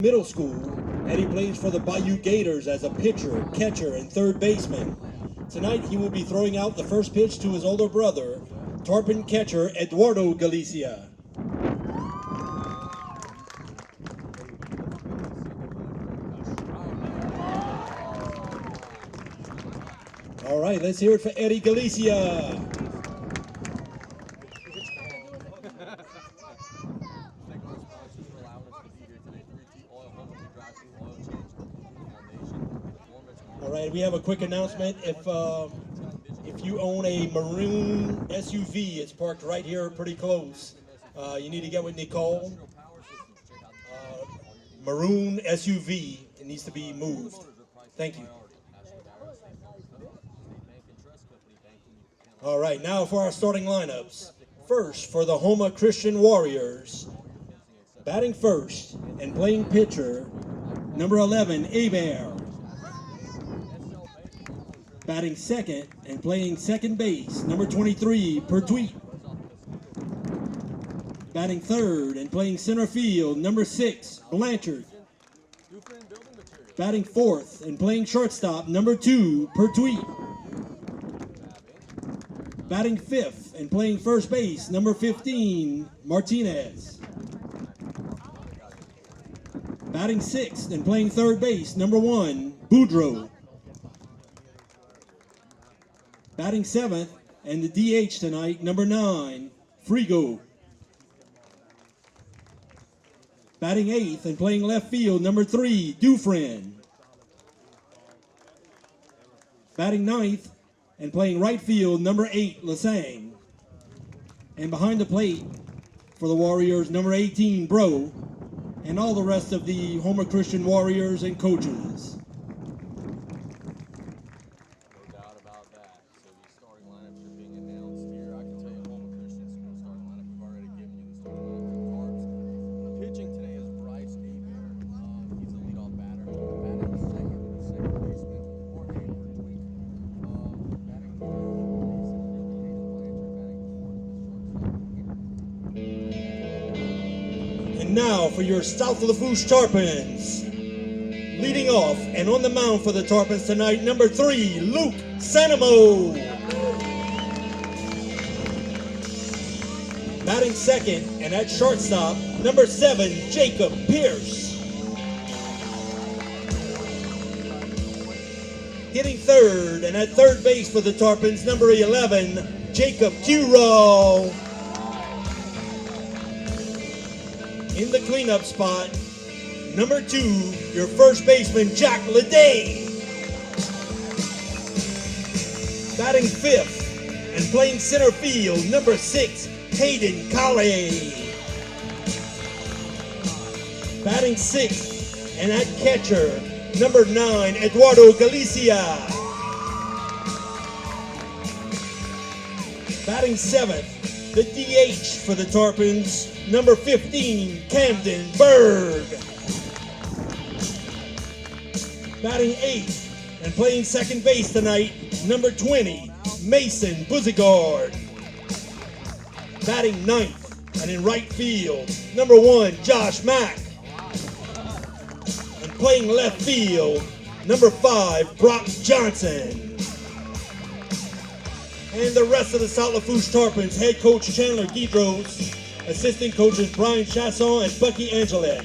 Middle School, and he plays for the Bayou Gators as a pitcher, catcher, and third baseman. Tonight, he will be throwing out the first pitch to his older brother, Tarpon catcher Eduardo Galicia. All right, let's hear it for Eddie Galicia. All right, we have a quick announcement. If you own a maroon SUV, it's parked right here pretty close. You need to get with Nicole. Maroon SUV, it needs to be moved. Thank you. All right, now for our starting lineups. First, for the Houma Christian Warriors, batting first and playing pitcher, number 11, Hebert. Batting second and playing second base, number 23, Pertuis. Batting third and playing center field, number 6, Blanchard. Batting fourth and playing shortstop, number 2, Pertuis. Batting fifth and playing first base, number 15, Martinez. Batting sixth and playing third base, number 1, Boudreau. Batting seventh and the DH tonight, number 9, Frigo. Batting eighth and playing left field, number 3, Dufresne. Batting ninth and playing right field, number 8, Lasang. And behind the plate for the Warriors, number 18, Bro. And all the rest of the Houma Christian Warriors and coaches. Now for your South Lafourche Tarpons. Leading off and on the mound for the Tarpons tonight, number 3, Luke Sanamo. Batting second and at shortstop, number 7, Jacob Pierce. Hitting third and at third base for the Tarpons, number 11, Jacob Curo. In the cleanup spot, number 2, your first baseman, Jack Leday. Batting fifth and playing center field, number 6, Hayden Colley. Batting sixth and at catcher, number 9, Eduardo Galicia. Batting seventh, the DH for the Tarpons, number 15, Camden Berg. Batting eighth and playing second base tonight, number 20, Mason Buzigard. Batting ninth and in right field, number 1, Josh Mack. And playing left field, number 5, Brock Johnson. And the rest of the South Lafourche Tarpons, head coach Chandler Guidros, assistant coaches Brian Chasson and Bucky Angelet.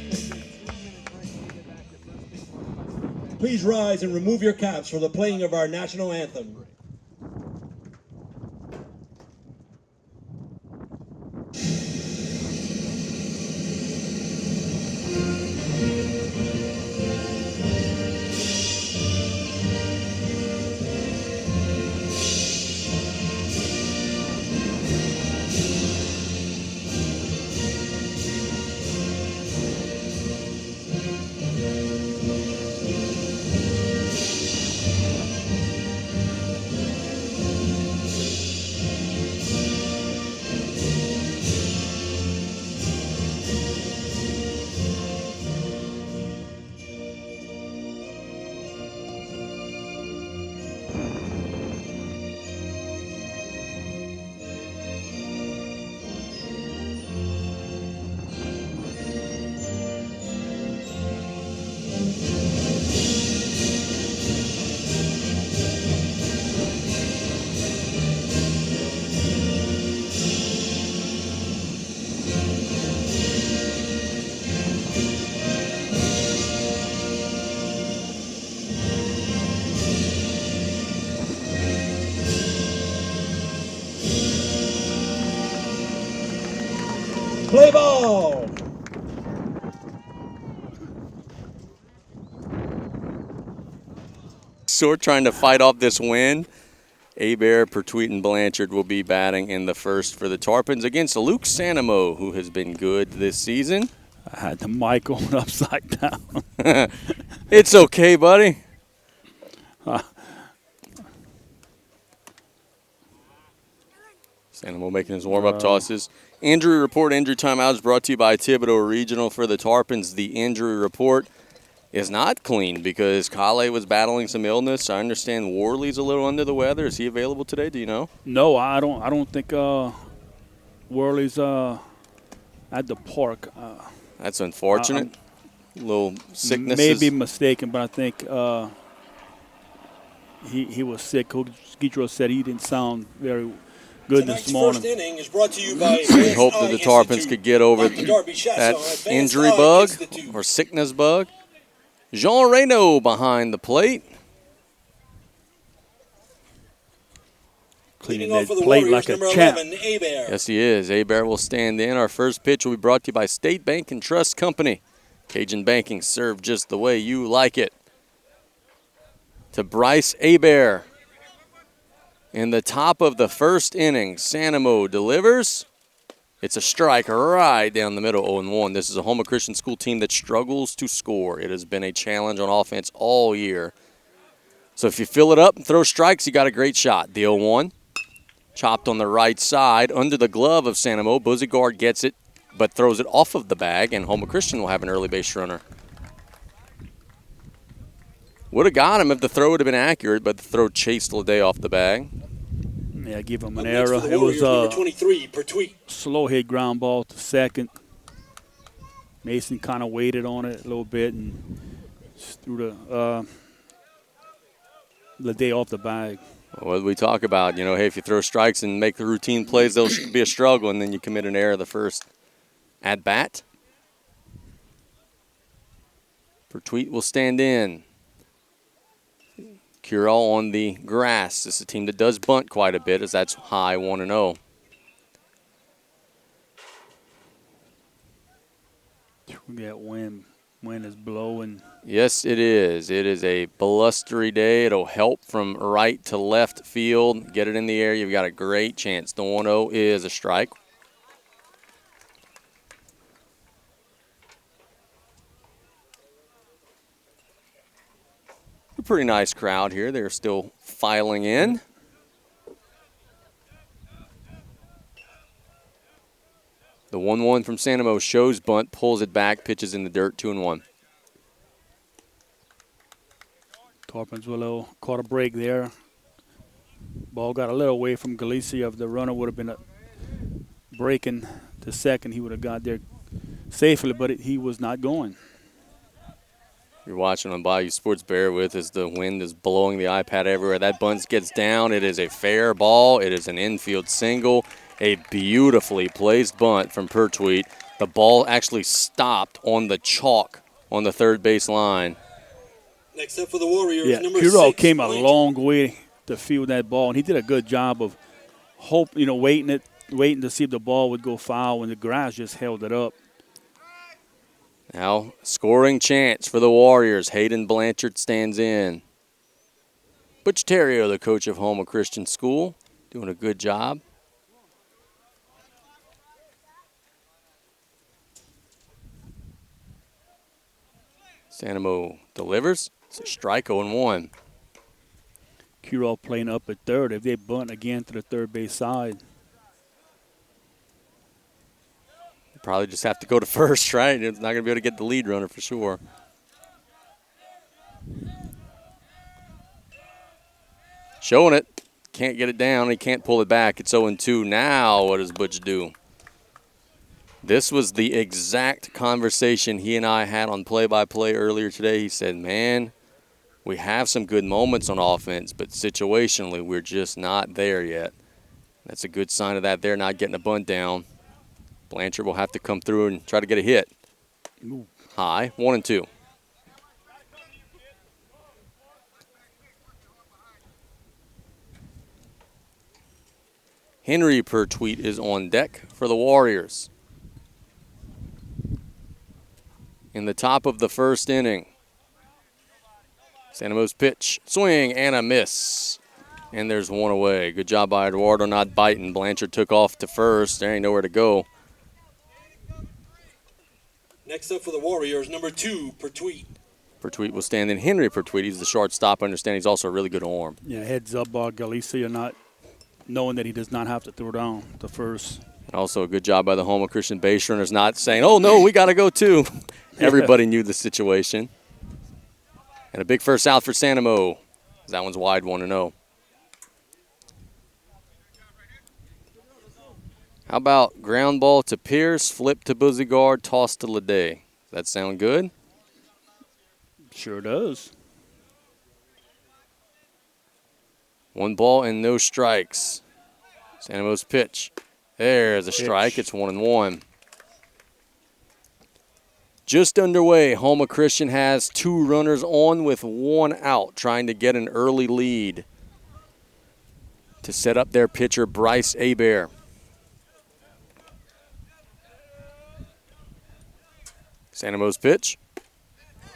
Please rise and remove your caps for the playing of our national anthem. Play ball. So we're trying to fight off this win. Hebert, Pertwee, and Blanchard will be batting in the first for the Tarpons against Luke Sanamo, who has been good this season. I had the mic on upside down. It's okay, buddy. Sanamo making his warm-up tosses. Injury report, injury timeout is brought to you by Thibodeau Regional for the Tarpons. The injury report is not clean because Kale was battling some illness. I understand Worley's a little under the weather. Is he available today? Do you know? No, I don't think Worley's at the park. That's unfortunate. Little sickness. May be mistaken, but I think he was sick. Coach Guitro said he didn't sound very good this morning. First inning is brought to you by We hope that the Tarpons could get over that injury bug or sickness bug. Jean Reynaud behind the plate. Cleaning that plate like a champ. Yes, he is. Hebert will stand in. Our first pitch will be brought to you by State Bank and Trust Company. Cajun Banking, served just the way you like it. To Bryce Hebert. In the top of the first inning, Sanamo delivers. It's a strike right down the middle, 0-1. This is a Houma Christian School team that struggles to score. It has been a challenge on offense all year. So if you fill it up and throw strikes, you got a great shot. The 0-1, chopped on the right side, under the glove of Sanamo. Buzigard gets it, but throws it off of the bag, and Houma Christian will have an early base runner. Would have got him if the throw would have been accurate, but the throw chased Lede off the bag. Yeah, give him an error. It was a 23, Pertwee. slow hit ground ball to second. Mason kind of waited on it a little bit and threw the day off the bag. What we talk about, hey, if you throw strikes and make the routine plays, there'll be a struggle, and then you commit an error the first at bat. Pertwee will stand in. Curel on the grass. This is a team that does bunt quite a bit, as that's high 1-0. That wind is blowing. Yes, it is. It is a blustery day. It'll help from right to left field. Get it in the air. You've got a great chance. The 1-0 is a strike. A pretty nice crowd here. They're still filing in. The 1-1 from Sanamo shows bunt, pulls it back, pitches in the dirt, 2-1. Tarpons will caught a break there. Ball got a little away from Galicia. If the runner would have been breaking to second, he would have got there safely, but he was not going. You're watching on Bayou Sports. Bear with as the wind is blowing the iPad everywhere. That bunt gets down. It is a fair ball. It is an infield single. A beautifully placed bunt from Pertwee. The ball actually stopped on the chalk on the third base line. Next up for the Warriors, yeah, number Curel 6. came a long way to field that ball, and he did a good job of waiting to see if the ball would go foul, and the grass just held it up. Now, scoring chance for the Warriors. Hayden Blanchard stands in. Butch Terrio, the coach of Houma Christian School, doing a good job. Sanamo delivers. It's a strike, 0-1. Curel playing up at third. If they bunt again to the third base side, probably just have to go to first, right? It's not going to be able to get the lead runner for sure. Showing it. Can't get it down. He can't pull it back. It's 0-2. Now what does Butch do? This was the exact conversation he and I had on play-by-play earlier today. He said, man, we have some good moments on offense, but situationally we're just not there yet. That's a good sign of that. They're not getting a bunt down. Blanchard will have to come through and try to get a hit. Ooh. High, 1-2. Henry Pertwee is on deck for the Warriors. in the top of the first inning. Santa Mo's pitch, swing, and a miss. And there's one away. Good job by Eduardo not biting. Blanchard took off to first. There ain't nowhere to go. Next up for the Warriors, number 2, Pertwee. Pertwee will stand in. Henry Pertwee, he's the shortstop. I understand he's also a really good arm. Yeah, heads up Galicia, not knowing that he does not have to throw down the first. And also a good job by the Houma Christian base runners not saying, oh, no, we got to go too. Everybody knew the situation. And a big first out for Santa Mo. That one's wide, 1-0. How about ground ball to Pierce, flip to Buzigard, toss to Lede? Does that sound good? Sure does. 1 ball and no strikes. Santa Mo's pitch. There's a strike. It's 1-1. Just underway. Houma Christian has 2 runners on with 1 out, trying to get an early lead to set up their pitcher, Bryce Hebert. Santa Mo's pitch.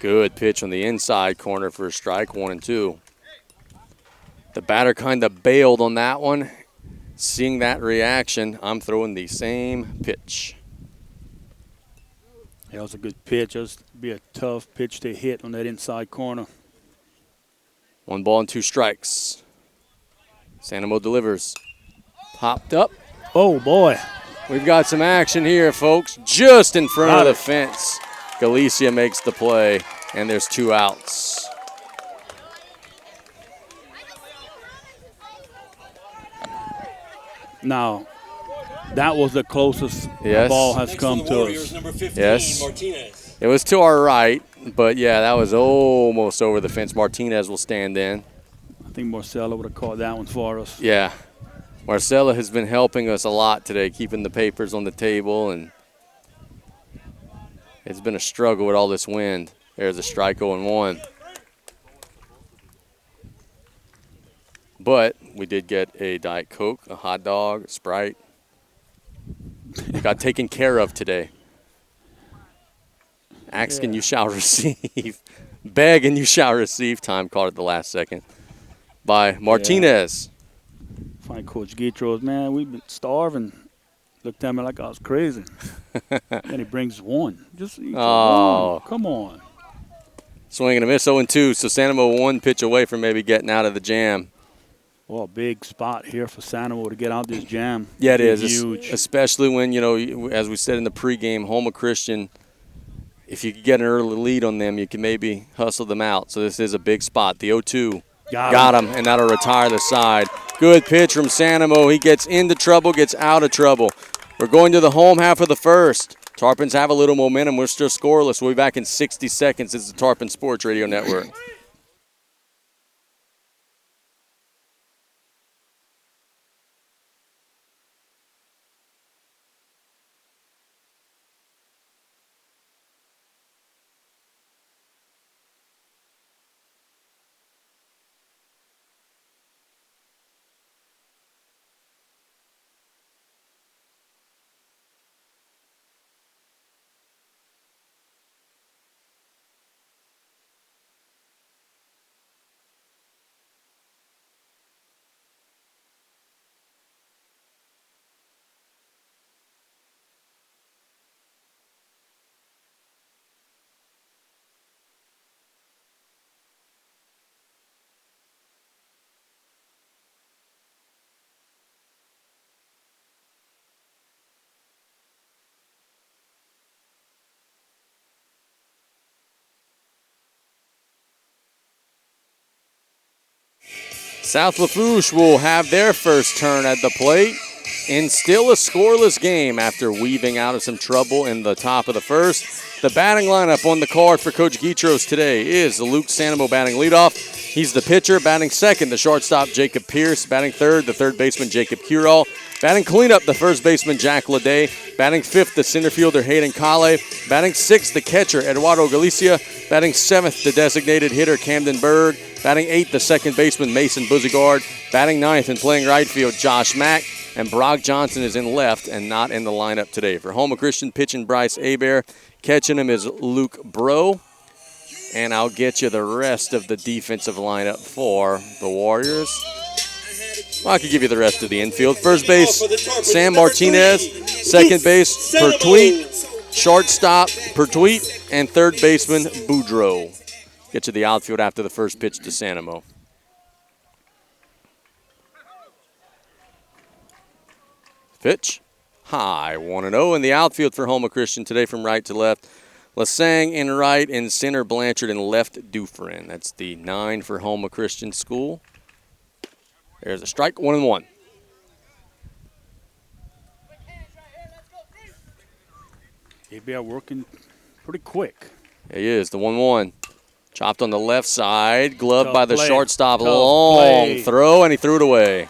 Good pitch on the inside corner for a strike, 1-2. The batter kind of bailed on that one. Seeing that reaction, I'm throwing the same pitch. That was a good pitch. That was be a tough pitch to hit on that inside corner. 1 ball and 2 strikes. Santa Mo delivers. Popped up. Oh, boy. We've got some action here, folks. Just in front of the fence. Galicia makes the play, and there's 2 outs. Now, that was the closest the ball has come to us. Number 15, Yes. Martinez. It was to our right, but, yeah, that was almost over the fence. Martinez will stand in. I think Marcelo would have caught that one for us. Yeah. Marcella has been helping us a lot today, keeping the papers on the table, and it's been a struggle with all this wind. There's a strike 0-1. But we did get a Diet Coke, a hot dog, a Sprite. We got taken care of today. Ask and you shall receive. Beg and you shall receive. Time caught at the last second by Martinez. Find Coach Guitros, man, we've been starving. Looked at me like I was crazy. And he brings 1. Just eat 1. Come on. Swing and a miss, 0-2. So Santa Mo 1 pitch away from maybe getting out of the jam. Well, a big spot here for Santa Mo to get out this jam. Yeah, it is. Huge. Especially when, you know, as we said in the pregame, Houma Christian, if you could get an early lead on them, you can maybe hustle them out. So this is a big spot. The 0-2 got him, and that'll retire the side. Good pitch from Santa Mo. He gets into trouble, gets out of trouble. We're going to the home half of the first. Tarpons have a little momentum. We're still scoreless. We'll be back in 60 seconds. This is the Tarpon Sports Radio Network. South Lafourche will have their first turn at the plate in still a scoreless game after weaving out of some trouble in the top of the first. The batting lineup on the card for Coach Guitros today is Luke Santa Mo batting leadoff. He's the pitcher. Batting second, the shortstop, Jacob Pierce. Batting third, the third baseman, Jacob Curall. Batting cleanup, the first baseman, Jack Lede. Batting fifth, the center fielder, Hayden Kale. Batting sixth, the catcher, Eduardo Galicia. Batting seventh, the designated hitter, Camden Berg. Batting eighth, the second baseman, Mason Buzigard. Batting ninth and playing right field, Josh Mack. And Brock Johnson is in left and not in the lineup today. For Houma Christian, pitching Bryce Hebert. Catching him is Luke Bro. And I'll get you the rest of the defensive lineup for the Warriors. Well, I could give you the rest of the infield. First base, Sam Martinez. Second base, Pertwee. Shortstop, Pertwee. And third baseman, Boudreaux. Get you the outfield after the first pitch to Sanamo. Pitch, high, 1-0 in the outfield for Houma Christian today from right to left. Lasang in right, in center Blanchard, and left Dufresne. That's the 9 for Houma Christian School. There's a strike, 1-1. Hebert working pretty quick. He is, the 1-1. Chopped on the left side, gloved Tough by the play. shortstop. Tough Long play. throw, and he threw it away.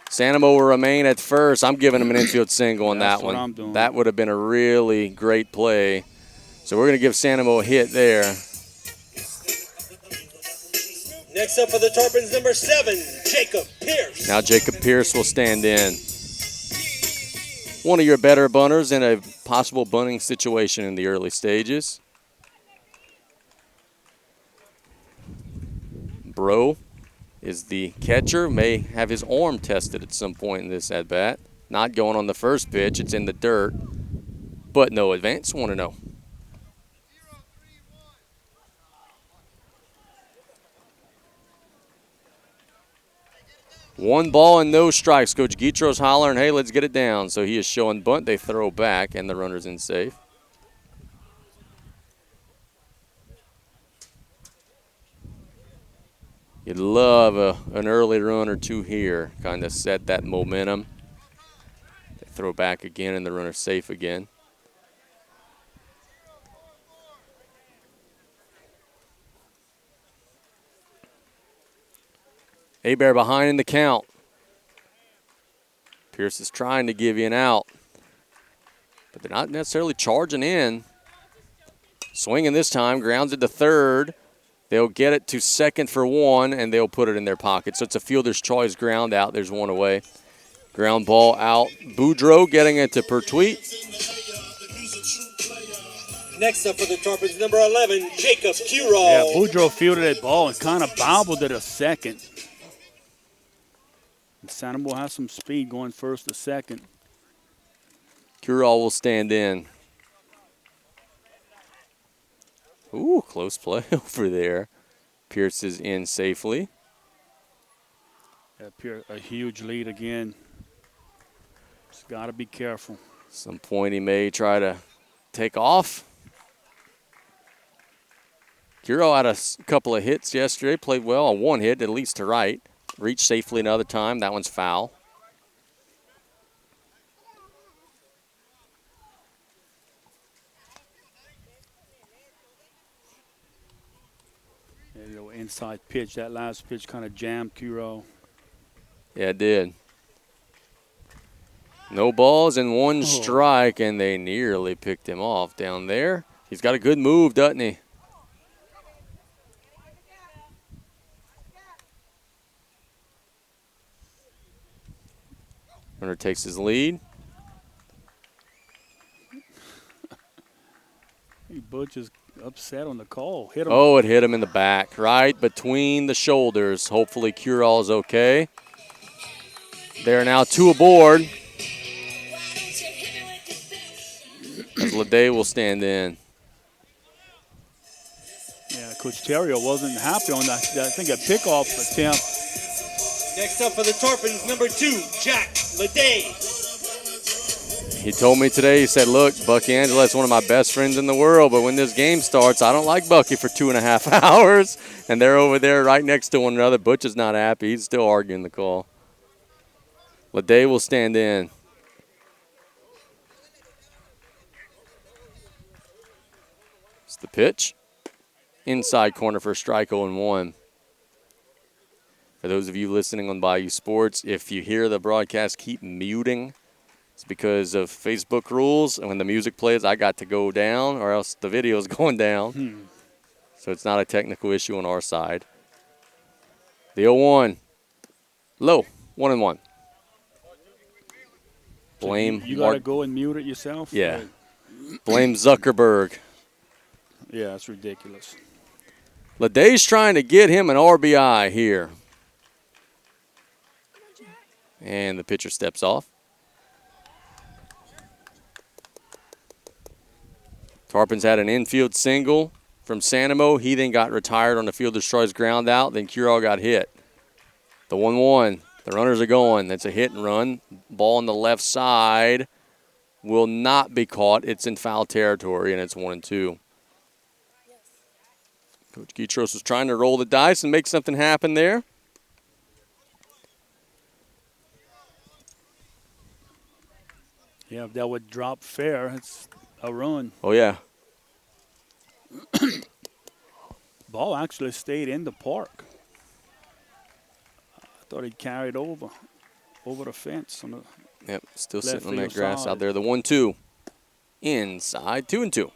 Sanamo will remain at first. I'm giving him an infield single on That's that what one. I'm doing. That would have been a really great play. So we're going to give Sanamo a hit there. Next up for the Tarpons, number 7, Jacob Pierce. Now Jacob Pierce will stand in. One of your better bunters in a possible bunting situation in the early stages. Bro is the catcher, may have his arm tested at some point in this at-bat. Not going on the first pitch, it's in the dirt, but no advance, 1-0. One ball and no strikes. Coach Guitro's hollering, hey, let's get it down. So he is showing bunt. They throw back, and the runner's in safe. You'd love an early run or two here, kind of set that momentum. They throw back again, and the runner's safe again. Hebert behind in the count. Pierce is trying to give you an out, but they're not necessarily charging in. Swinging this time, grounds it to third. They'll get it to second for 1, and they'll put it in their pocket. So it's a fielder's choice ground out. There's 1 away. Ground ball out. Boudreaux getting it to Pertwee. Next up for the Tarpons, number 11, Jacob Curall. Yeah, Boudreaux fielded that ball and kind of bobbled it a second. And Sanamo has some speed going first to second. Curall will stand in. Ooh, close play over there. Pierce is in safely. Yeah, a huge lead again. Just got to be careful. Some point he may try to take off. Curall had a couple of hits yesterday. Played well on one hit, at least to right. Reached safely another time. That one's foul. Inside pitch. That last pitch kind of jammed Curall. Yeah, it did. No balls and 1 strike, and they nearly picked him off down there. He's got a good move, doesn't he? Runner takes his lead. Butch is upset on the call. Hit him. Oh, it hit him in the back, right between the shoulders. Hopefully Curall is okay. There are now 2 aboard. As Lede will stand in. Yeah, Coach Terrio wasn't happy on that. I think a pickoff attempt. Next up for the Tarpons, number 2, Jack Lede. He told me today, he said, look, Bucky Angela is one of my best friends in the world, but when this game starts, I don't like Bucky for 2.5 hours. And they're over there right next to one another. Butch is not happy. He's still arguing the call. Lede will stand in. It's the pitch. Inside corner for a strike, 0-1. For those of you listening on Bayou Sports, if you hear the broadcast keep muting, it's because of Facebook rules. And when the music plays, I got to go down or else the video is going down. So it's not a technical issue on our side. The 0-1. Low. 1-1. Blame You got to go and mute it yourself? Yeah. Right. Blame Zuckerberg. Yeah, that's ridiculous. Leday's trying to get him an RBI here. And the pitcher steps off. Tarpons had an infield single from Sanamo. He then got retired on the field destroys ground out. Then Curall got hit. The 1-1. The runners are going. That's a hit and run. Ball on the left side will not be caught. It's in foul territory, and it's 1-2. Coach Guitros was trying to roll the dice and make something happen there. Yeah, if that would drop fair, it's a run. Oh, yeah. Ball actually stayed in the park. I thought he carried over the fence. On the Yep, still left sitting on that field grass side. out there. The 1-2. Inside, 2-2.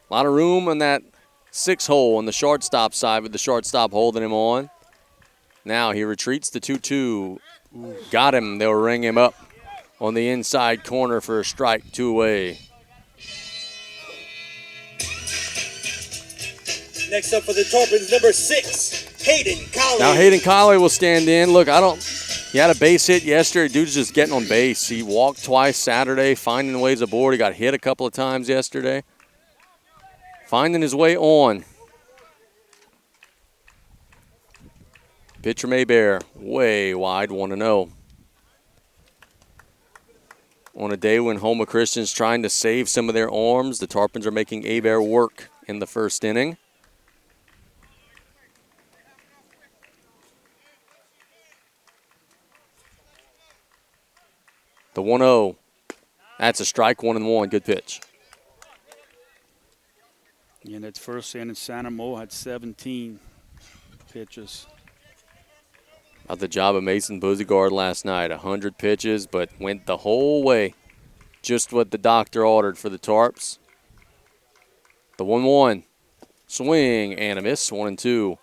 A lot of room on that 6 hole on the shortstop side with the shortstop holding him on. Now he retreats to 2-2. Got him. They'll ring him up on the inside corner for a strike, 2 away. Next up for the Tarpons, number 6, Hayden Colley. Now Hayden Colley will stand in. Look, he had a base hit yesterday. Dude's just getting on base. He walked twice Saturday, finding ways aboard. He got hit a couple of times yesterday. Finding his way on. Pitch from Hebert, way wide, 1-0. On a day when Houma Christian's trying to save some of their arms, the Tarpons are making Hebert work in the first inning. The 1-0. That's a strike, 1-1. Good pitch. In that first inning, Santa Mo had 17 pitches. About the job of Mason Buzigard last night. 100 pitches, but went the whole way. Just what the doctor ordered for the Tarps. The 1-1. Swing and a miss, 1-2. A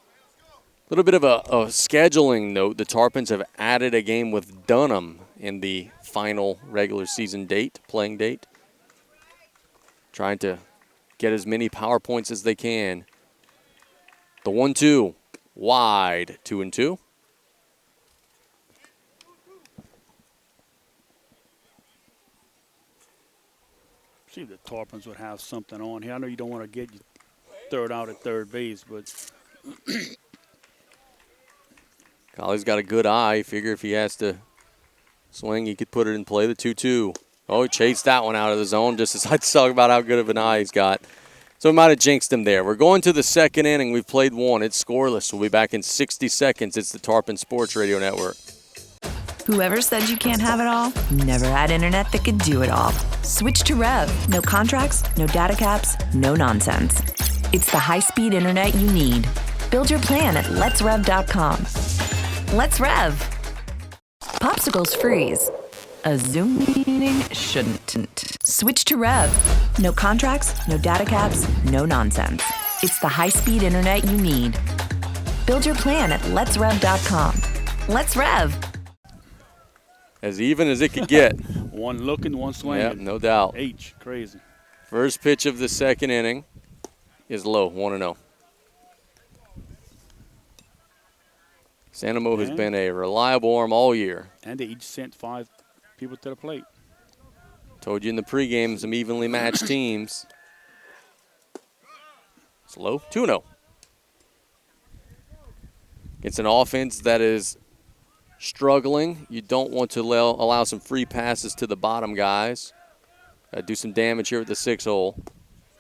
little bit of a scheduling note. The Tarpons have added a game with Dunham in the final regular season playing date. Trying to get as many power points as they can. The 1-2. Wide, 2-2. See if the Tarpons would have something on here. I know you don't want to get your third out at third base, but Colley's got a good eye. Figure if he has to swing, he could put it in play. The 2-2. Oh, he chased that one out of the zone just as I talk about how good of an eye he's got. So we might have jinxed him there. We're going to the second inning. We've played one. It's scoreless. We'll be back in 60 seconds. It's the Tarpon Sports Radio Network. Whoever said you can't have it all, never had internet that could do it all. Switch to Rev. No contracts, no data caps, no nonsense. It's the high-speed internet you need. Build your plan at letsrev.com. Let's Rev. Popsicles freeze. A Zoom meeting shouldn't. Switch to Rev. No contracts, no data caps, no nonsense. It's the high-speed internet you need. Build your plan at letsrev.com. Let's Rev. As even as it could get. one looking, one swinging. Yep, no doubt. H, crazy. First pitch of the second inning is low, 1-0. Santa Mo has been a reliable arm all year. And they each sent 5 people to the plate. Told you in the pregame, some evenly matched teams. It's low, 2-0. It's an offense that is struggling. You don't want to allow some free passes to the bottom guys. Do some damage here at the 6 hole.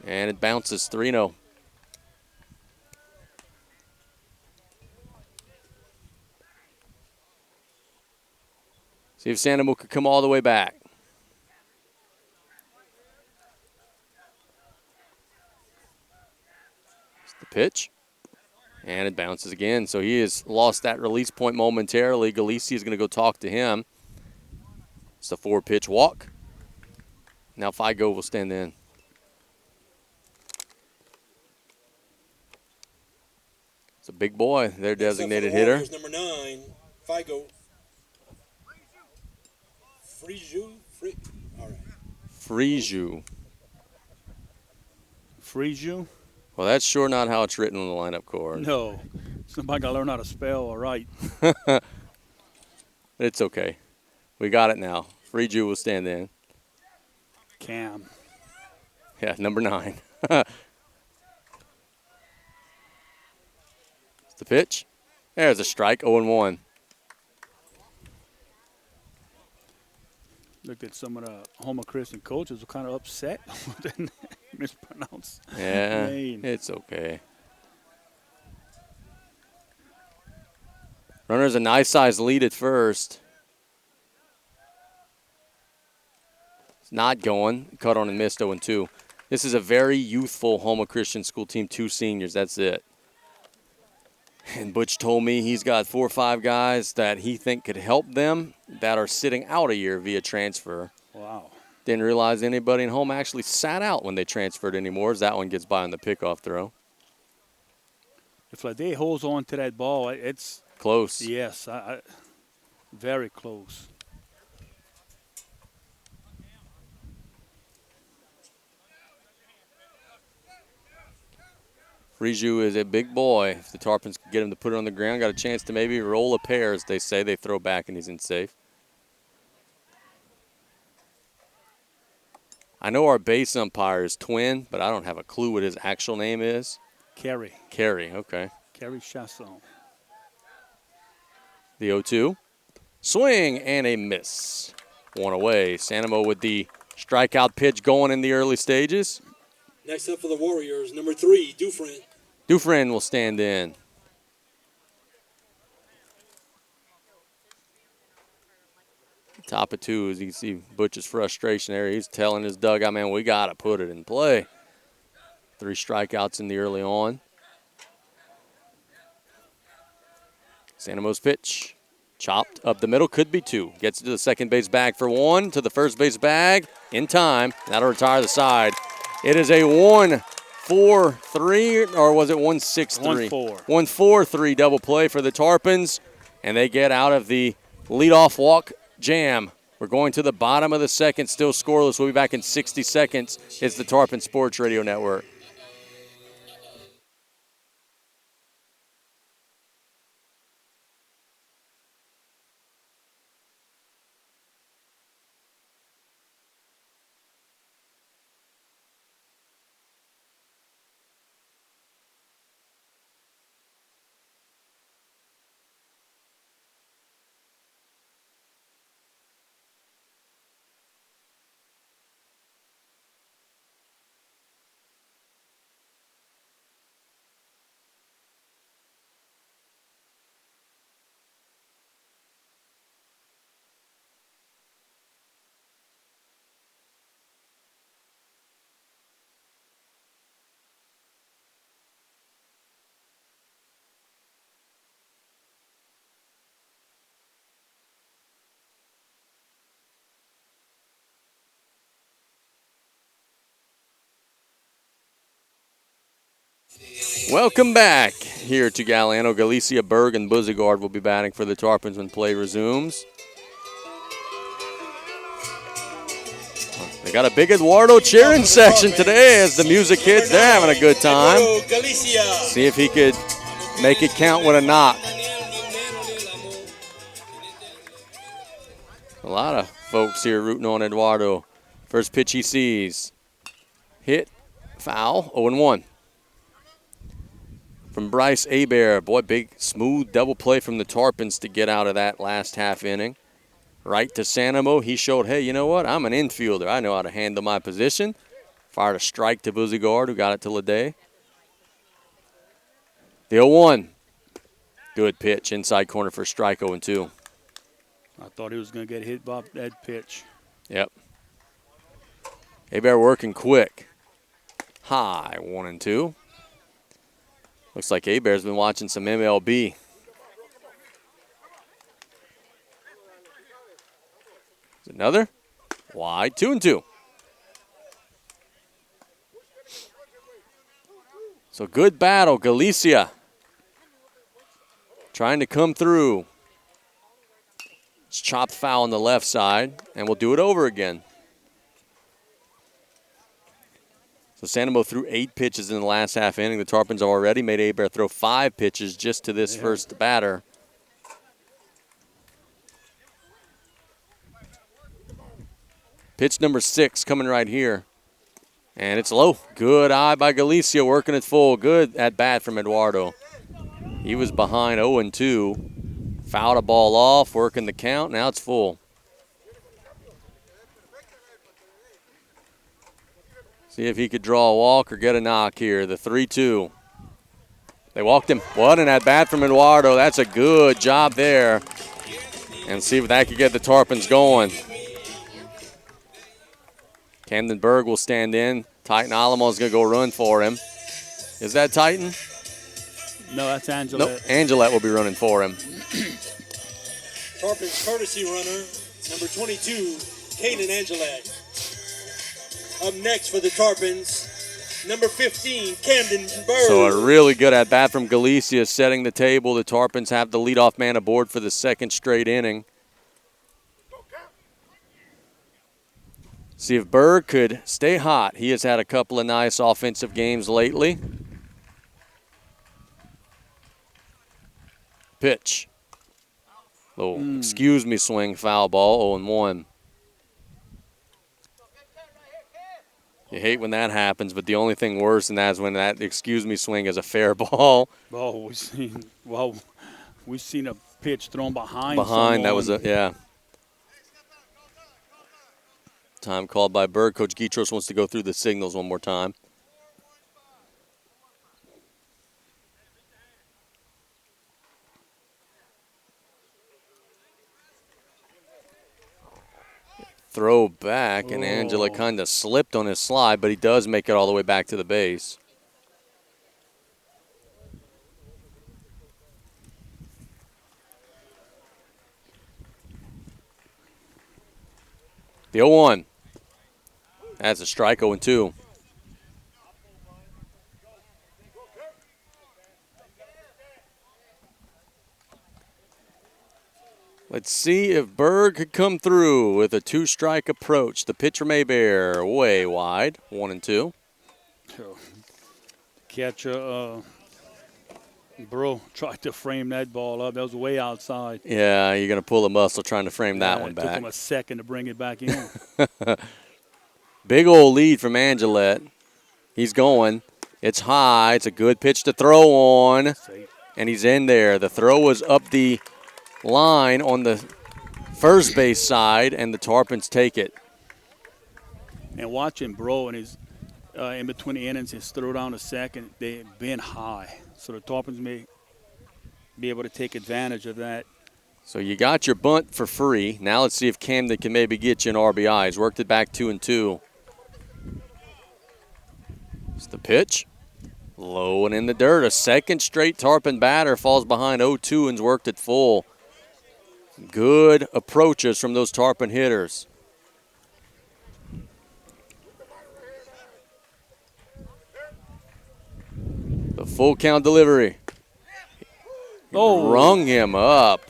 And it bounces 3-0. See if Santa Mo could come all the way back. It's the pitch. And it bounces again. So he has lost that release point momentarily. Galisi is going to go talk to him. It's the 4-pitch walk. Now Figo will stand in. It's a big boy, their Next up for designated the hitter. Warriors, number 9, Figo. All right. Friju. Friju? Well, that's sure not how it's written on the lineup card. No. Somebody got to learn how to spell or write. It's okay. We got it now. Friju will stand in. Cam. Yeah, number 9. It's the pitch. There's a strike, 0-1. Looked at some of the Houma Christian coaches were kind of upset with the mispronounced Yeah, name. it's okay. Runner's a nice size lead at first. It's not going. Cut on and missed 0-2. This is a very youthful Houma Christian School team, 2 seniors. That's it. And Butch told me he's got 4 or 5 guys that he think could help them that are sitting out a year via transfer. Wow. Didn't realize anybody in Houma actually sat out when they transferred anymore, as that one gets by on the pickoff throw. If Lade holds on to that ball, it's Close. yes, very close. Friju is a big boy. If the Tarpons could get him to put it on the ground, got a chance to maybe roll a pair, as they say. They throw back and he's in safe. I know our base umpire is Twin, but I don't have a clue what his actual name is. Kerry. Kerry, okay. Kerry Chasson. The 0-2. Swing and a miss. 1 away. Sanamo with the strikeout pitch going in the early stages. Next up for the Warriors, number 3, Dufresne. Dufresne will stand in. Top of 2, as you can see Butch's frustration there. He's telling his dugout, man, we got to put it in play. 3 strikeouts in the early on. Sanamo's pitch. Chopped up the middle, could be 2. Gets it to the second base bag for 1, to the first base bag in time. That'll retire the side. It is a 1-4-3, or was it 1-6-3? 1-4. 1-4-3 double play for the Tarpons, and they get out of the leadoff walk jam. We're going to the bottom of the second, still scoreless. We'll be back in 60 seconds. It's the Tarpon Sports Radio Network. Welcome back here to Galliano. Galicia, Berg, and Buzigard will be batting for the Tarpons when play resumes. They got a big Eduardo cheering section today as the music hits. They're having a good time. See if he could make it count with a knock. A lot of folks here rooting on Eduardo. First pitch he sees. Hit, foul, 0-1. From Bryce Hebert. Boy, big, smooth double play from the Tarpons to get out of that last half inning. Right to Sanamo. He showed, hey, you know what? I'm an infielder. I know how to handle my position. Fired a strike to Buzigard, who got it to Lede. The 0-1. Good pitch. Inside corner for strike, 0-2. I thought he was going to get hit by that pitch. Yep. Hebert working quick. High, 1-2. Looks like Hebert's been watching some MLB. Another wide, 2-2. So good battle, Galicia. trying to come through. It's chopped foul on the left side, and we'll do it over again. So Santamo threw 8 pitches in the last half inning. The Tarpons have already made Abear throw 5 pitches just to this first batter. Pitch number 6 coming right here. And it's low. Good eye by Galicia, working it full. Good at bat from Eduardo. He was behind 0-2. Fouled a ball off, working the count. Now it's full. See if he could draw a walk or get a knock here. The 3-2. They walked him. What an at-bat from Eduardo. That's a good job there. And see if that could get the Tarpons going. Camden Berg will stand in. Titan Alamo's going to go run for him. Is that Titan? No, that's Angelette. Nope, Angelette will be running for him. Tarpons courtesy runner, number 22, Kaden Angelette. Up next for the Tarpons, number 15, Camden Berg. So a really good at-bat from Galicia setting the table. The Tarpons have the leadoff man aboard for the second straight inning. See if Berg could stay hot. He has had a couple of nice offensive games lately. Pitch. Oh, excuse me, swing, foul ball, 0-1. You hate when that happens, but the only thing worse than that is when that excuse me swing is a fair ball. Oh, we've seen a pitch thrown behind Behind, that someone. was yeah. Time called by Berg. Coach Guitros wants to go through the signals one more time. Throw back, and Angela kind of slipped on his slide, but he does make it all the way back to the base. The 0-1. That's a strike, 0-2. Let's see if Berg could come through with a 2-strike approach. The pitch from Abear way wide, 1-2. Catcher, Bro tried to frame that ball up. That was way outside. Yeah, you're going to pull a muscle trying to frame that one It back. took him a second to bring it back in. Big old lead from Angelette. He's going. It's high. It's a good pitch to throw on. And he's in there. The throw was up the line on the first base side, and the Tarpons take it. And watching Bro and his in between the innings, his throw down to second, they've been high. So the Tarpons may be able to take advantage of that. So you got your bunt for free. Now let's see if Camden can maybe get you an RBI. He's worked it back 2-2. It's the pitch. Low and in the dirt. A second straight Tarpon batter falls behind 0-2 and's worked it full. Good approaches from those Tarpon hitters. The full count delivery. Rung him up.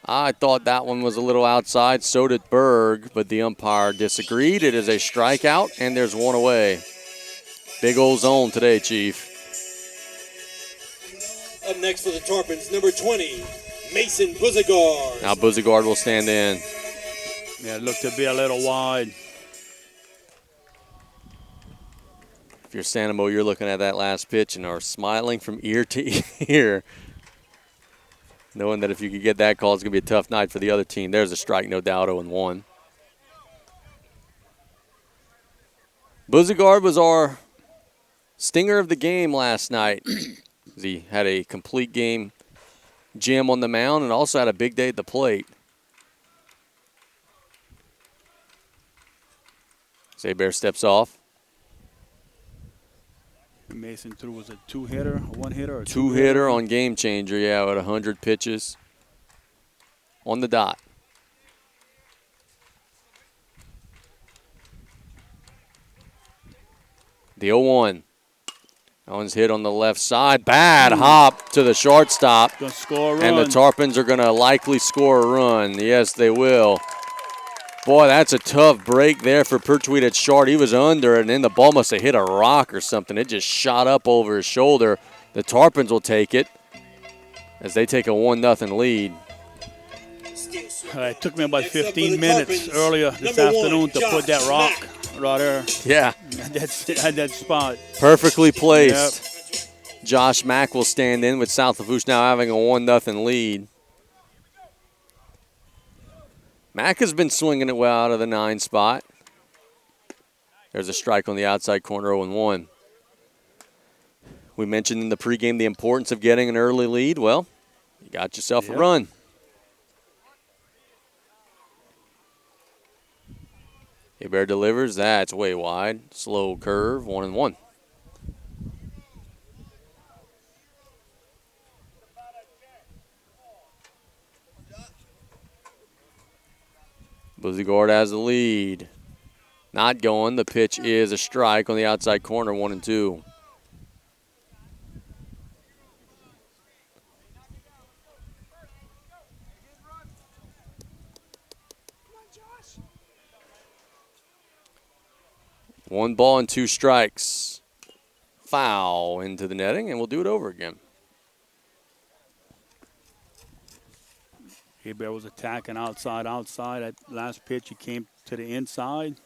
I thought that one was a little outside. So did Berg, but the umpire disagreed. It is a strikeout, and there's one away. Big old zone today, Chief. Up next for the Tarpons, number 20, Mason Buzigard. Now Buzigard will stand in. Yeah, it looked to be a little wide. If you're Santamo, you're looking at that last pitch and are smiling from ear to ear, knowing that if you could get that call, it's going to be a tough night for the other team. There's a strike, no doubt, 0-1. Buzigard was our stinger of the game last night. He had a complete game gem on the mound and also had a big day at the plate. Bear steps off. Mason threw was a two-hitter, a one-hitter, or Two-hitter on Game Changer, yeah, at 100 pitches on the dot. The 0-1. That one's hit on the left side. Bad hop to the shortstop. Gonna score a run. And the Tarpons are going to likely score a run. Yes, they will. Boy, that's a tough break there for Pertwee at short. He was under it, and then the ball must have hit a rock or something. It just shot up over his shoulder. The Tarpons will take it as they take a 1-0 lead. It took me about 15 minutes earlier this afternoon to put that rock right there. Yeah. At that spot. Perfectly placed. Yep. Josh Mack will stand in with South Lafourche now having a 1-0 lead. Mack has been swinging it well out of the 9 spot. There's a strike on the outside corner, 0-1. We mentioned in the pregame the importance of getting an early lead. Well, you got yourself a run. Hebert delivers. That's way wide. Slow curve, 1-1. Buzigard has the lead. Not going. The pitch is a strike on the outside corner, 1-2. One ball and 2 strikes. Foul into the netting, and we'll do it over again. Hebert was attacking outside. That last pitch, he came to the inside.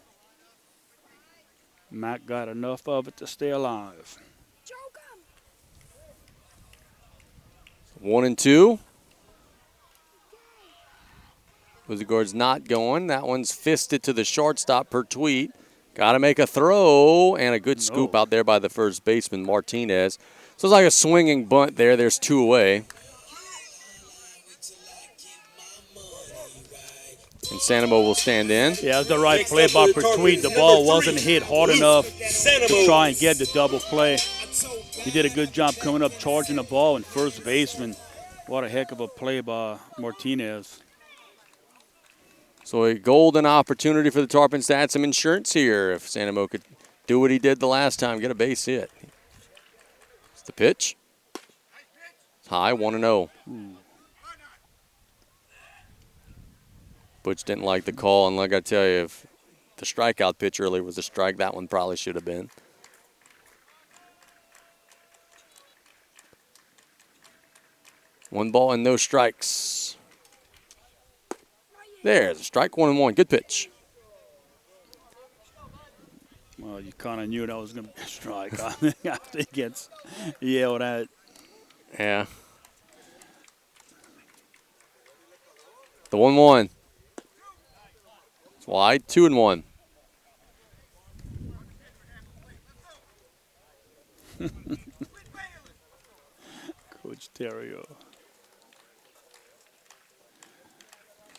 Mack got enough of it to stay alive. 1-2. Buzigard's not going. That one's fisted to the shortstop, Pertwee. Got to make a throw, and a good scoop out there by the first baseman, Martinez. So it's like a swinging bunt there. There's 2 away. And Sanamo will stand in. Yeah, it was the right play by Pertwee. The ball wasn't hit hard enough to try and get the double play. He did a good job coming up, charging the ball, and first baseman. What a heck of a play by Martinez. So a golden opportunity for the Tarpons to add some insurance here. If Sanamo could do what he did the last time, get a base hit. It's the pitch. It's high, 1-0. Butch didn't like the call, and like I tell you, if the strikeout pitch earlier was a strike, that one probably should have been. One ball and no strikes. There's a strike, 1-1. Good pitch. Well, you kind of knew that was going to be a strike. I think after he gets yelled at. Yeah. The 1-1. It's wide, 2-1. Coach Terrio.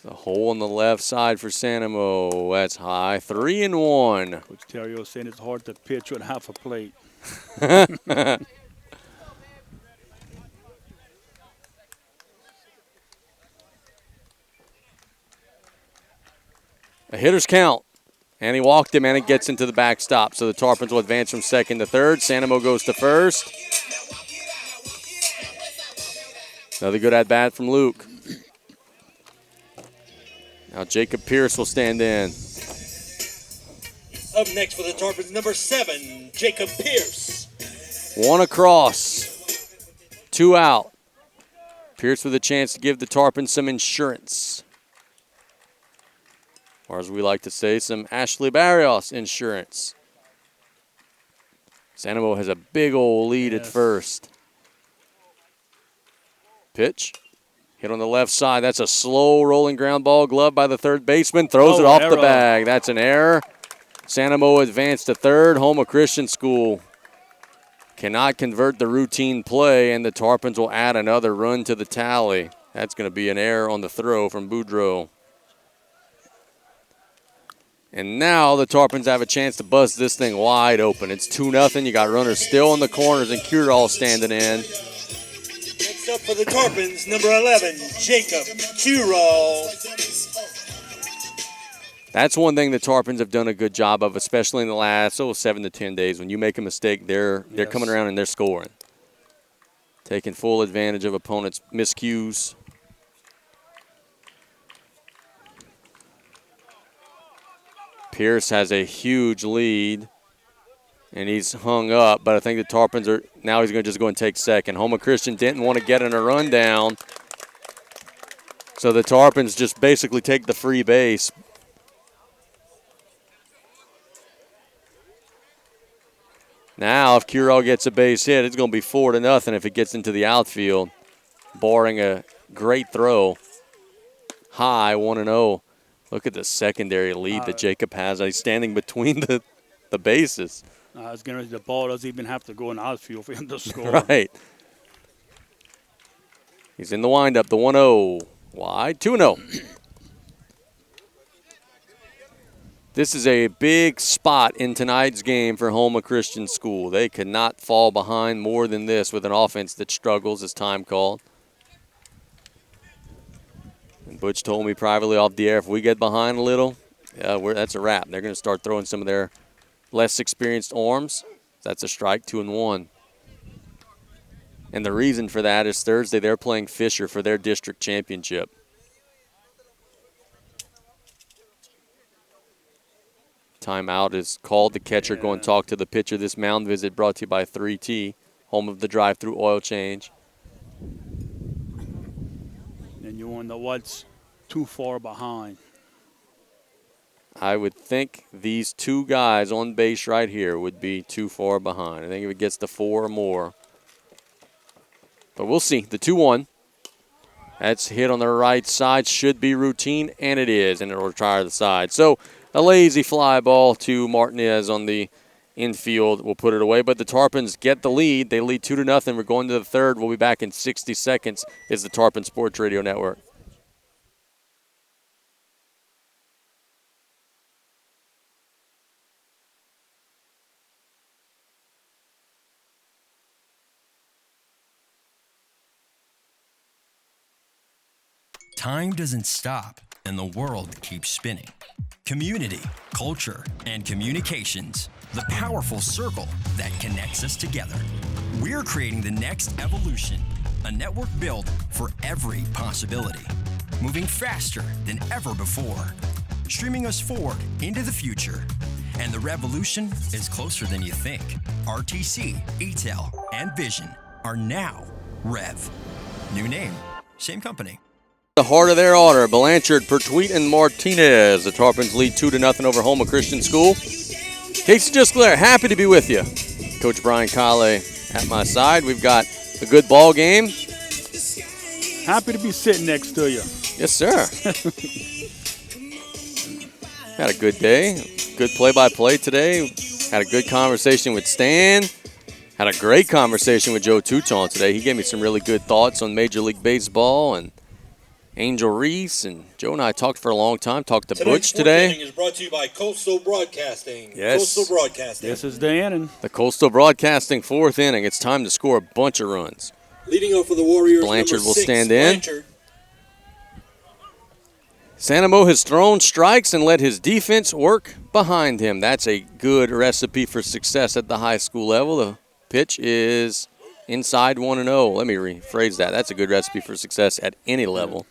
The hole on the left side for Sanamo. That's high. 3-1. Coach Terrio saying it's hard to pitch with half a plate. A hitter's count. And he walked him, and it gets into the backstop. So the Tarpons will advance from second to third. Sanamo goes to first. Another good at-bat from Luke. Now Jacob Pierce will stand in. Up next for the Tarpons, number 7, Jacob Pierce. 1 across. 2 out. Pierce with a chance to give the Tarpons some insurance. Or as we like to say, some Ashley Barrios insurance. Sanamo has a big old lead at first. Pitch. Hit on the left side. That's a slow rolling ground ball. Glove by the third baseman. Throws it off the bag. That's an error. Sanamo advanced to third. Houma Christian School cannot convert the routine play, and the Tarpons will add another run to the tally. That's going to be an error on the throw from Boudreaux. And now the Tarpons have a chance to bust this thing wide open. It's 2-0. You got runners still in the corners, and Curall standing in. Next up for the Tarpons, number 11, Jacob Curall. That's one thing the Tarpons have done a good job of, especially in the last 7 to 10 days. When you make a mistake, they're coming around and they're scoring, taking full advantage of opponents' miscues. Pierce has a huge lead, and he's hung up, but I think the Tarpons are – now he's going to just go and take second. Houma Christian didn't want to get in a rundown, so the Tarpons just basically take the free base. Now, if Curall gets a base hit, it's going to be 4-0 if it gets into the outfield, barring a great throw. High, 1-0. Look at the secondary lead that Jacob has. He's standing between the bases. The ball doesn't even have to go in the outfield for him to score. Right. He's in the windup, the 1-0. Wide, 2-0. This is a big spot in tonight's game for Houma Christian School. They could not fall behind more than this with an offense that struggles as time called. And Butch told me privately off the air, if we get behind a little, that's a wrap. They're going to start throwing some of their less experienced arms. That's a strike, 2-1. And the reason for that is Thursday they're playing Fisher for their district championship. Timeout is called. The catcher going to talk to the pitcher. This mound visit brought to you by 3T, home of the drive-through oil change. And you wonder what's too far behind. I would think these two guys on base right here would be too far behind. I think if it gets to 4 or more. But we'll see. The 2-1. That's hit on the right side. Should be routine, and it is, and it'll retire the side. So a lazy fly ball to Martinez on the infield will put it away. But the Tarpons get the lead. They lead 2-0. We're going to the third. We'll be back in 60 seconds. Is the Tarpon Sports Radio Network. Time doesn't stop, and the world keeps spinning. Community, culture, and communications, the powerful circle that connects us together. We're creating the next evolution, a network built for every possibility, moving faster than ever before, streaming us forward into the future. And the revolution is closer than you think. RTC, ETEL, and Vision are now Rev. New name, same company. The heart of their order, Blanchard, Pertwee, and Martinez. The Tarpons lead 2-0 over Houma Christian School. Casey Jusclair, happy to be with you. Coach Brian Kale at my side. We've got a good ball game. Happy to be sitting next to you. Yes, sir. Had a good day. Good play-by-play today. Had a good conversation with Stan. Had a great conversation with Joe Touton today. He gave me some really good thoughts on Major League Baseball and Angel Reese, and Joe and I talked for a long time. Talked to Butch today. Tonight's is brought to you by Coastal Broadcasting. Yes. Coastal Broadcasting. This is the inning. The Coastal Broadcasting fourth inning. It's time to score a bunch of runs. Leading off for the Warriors, Blanchard will 6, stand in. Blanchard. Sanamo has thrown strikes and let his defense work behind him. That's a good recipe for success at the high school level. The pitch is inside 1-0. Let me rephrase that. That's a good recipe for success at any level.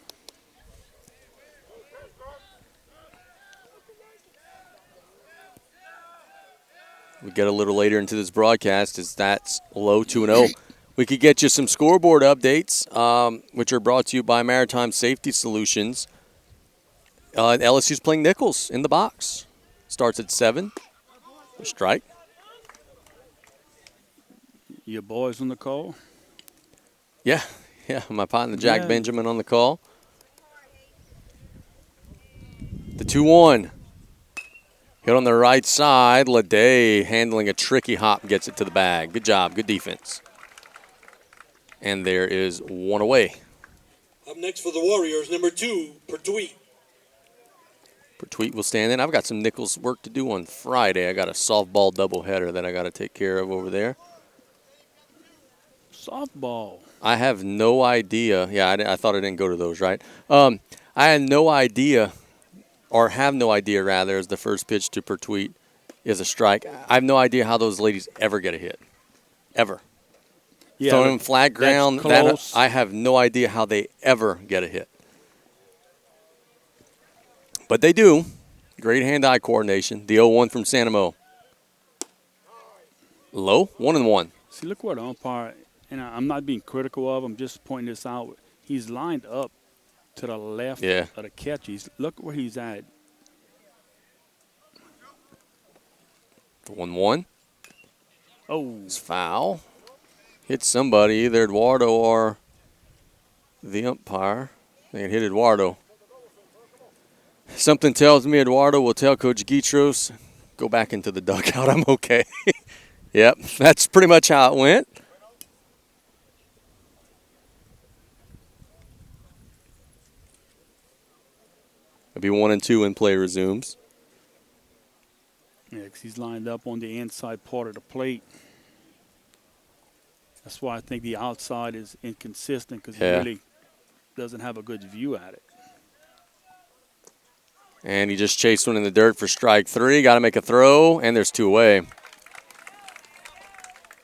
We get a little later into this broadcast as that's low 2-0. We could get you some scoreboard updates, which are brought to you by Maritime Safety Solutions. LSU's playing Nichols in the box. Starts at 7. Strike. Your boys on the call? Yeah, my partner Jack Benjamin on the call. The 2-1. Hit on the right side. Leday handling a tricky hop, gets it to the bag. Good job, good defense. And there is one away. Up next for the Warriors, number 2, Pertwee. Pertwee will stand in. I've got some Nichols work to do on Friday. I got a softball doubleheader that I got to take care of over there. Softball. I have no idea. Yeah, I thought I didn't go to those, right? I had no idea or have no idea rather, is the first pitch to Pertwee is a strike. I have no idea how those ladies ever get a hit. Ever. Yeah, Throwing them flat ground, close. I have no idea how they ever get a hit. But they do. Great hand-eye coordination. The 0-1 from Sanamo. Low, 1-1. See, look where the umpire, and I'm not being critical of him, just pointing this out. He's lined up to the left of the catch. Look where he's at. 1-1. Oh. It's foul. Hit somebody, either Eduardo or the umpire. I think it hit Eduardo. Something tells me Eduardo will tell Coach Guitros, go back into the dugout. I'm okay. Yep, that's pretty much how it went. It'll be 1-2 when play resumes. Yeah, because he's lined up on the inside part of the plate. That's why I think the outside is inconsistent, because he really doesn't have a good view at it. And he just chased one in the dirt for strike 3. Got to make a throw, and there's 2 away.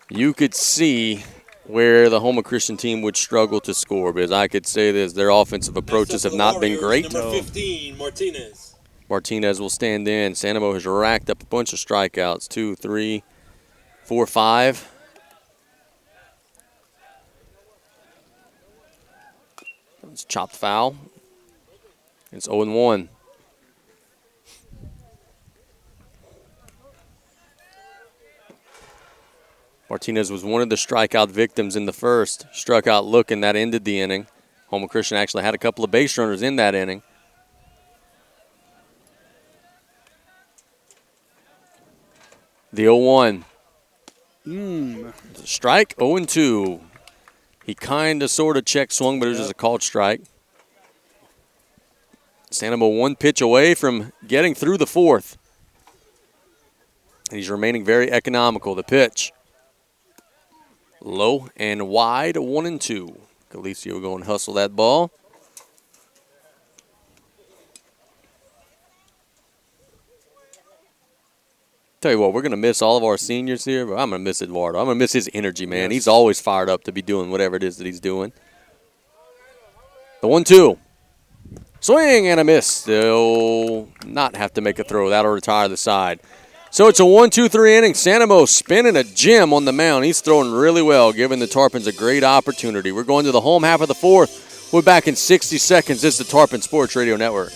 You could see where the Houma Christian team would struggle to score, because I could say this, their offensive approaches have not been great. Number 15, Martinez. Martinez will stand in. Sanamo has racked up a bunch of strikeouts. 2, 3, 4, 5. It's chopped foul. It's 0-1. Martinez was one of the strikeout victims in the first. Struck out looking. That ended the inning. Houma Christian actually had a couple of base runners in that inning. The 0-1. Strike, 0-2. He kind of sort of check swung, but it was just a called strike. Sanamo 1 pitch away from getting through the 4th. And he's remaining very economical. The pitch. Low and wide, 1-2. Galicia will go and hustle that ball. Tell you what, we're going to miss all of our seniors here, but I'm going to miss Eduardo. I'm going to miss his energy, man. He's always fired up to be doing whatever it is that he's doing. The 1-2. Swing and a miss. Still not have to make a throw. That'll retire the side. So it's a 1-2-3 inning. Sanamo spinning a gem on the mound. He's throwing really well, giving the Tarpons a great opportunity. We're going to the home half of the 4th. We're back in 60 seconds. This is the Tarpon Sports Radio Network.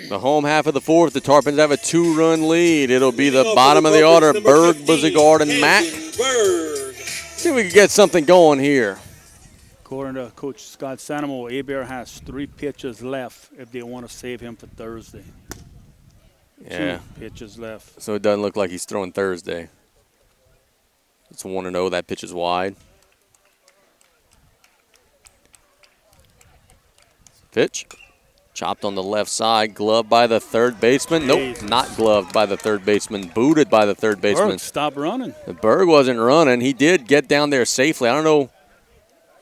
The home half of the 4th, the Tarpons have a 2-run lead. It'll be the bottom of the order, Berg, Buzigard, and Mack. See if we can get something going here. According to Coach Scott Sanamo, Hebert has 3 pitches left if they want to save him for Thursday. Yeah. 2 pitches left. So it doesn't look like he's throwing Thursday. It's 1-0. That pitch is wide. Pitch. Chopped on the left side, gloved by the third baseman. Nope, not gloved by the third baseman, booted by the third baseman. Berg stopped running. The Berg wasn't running. He did get down there safely. I don't know.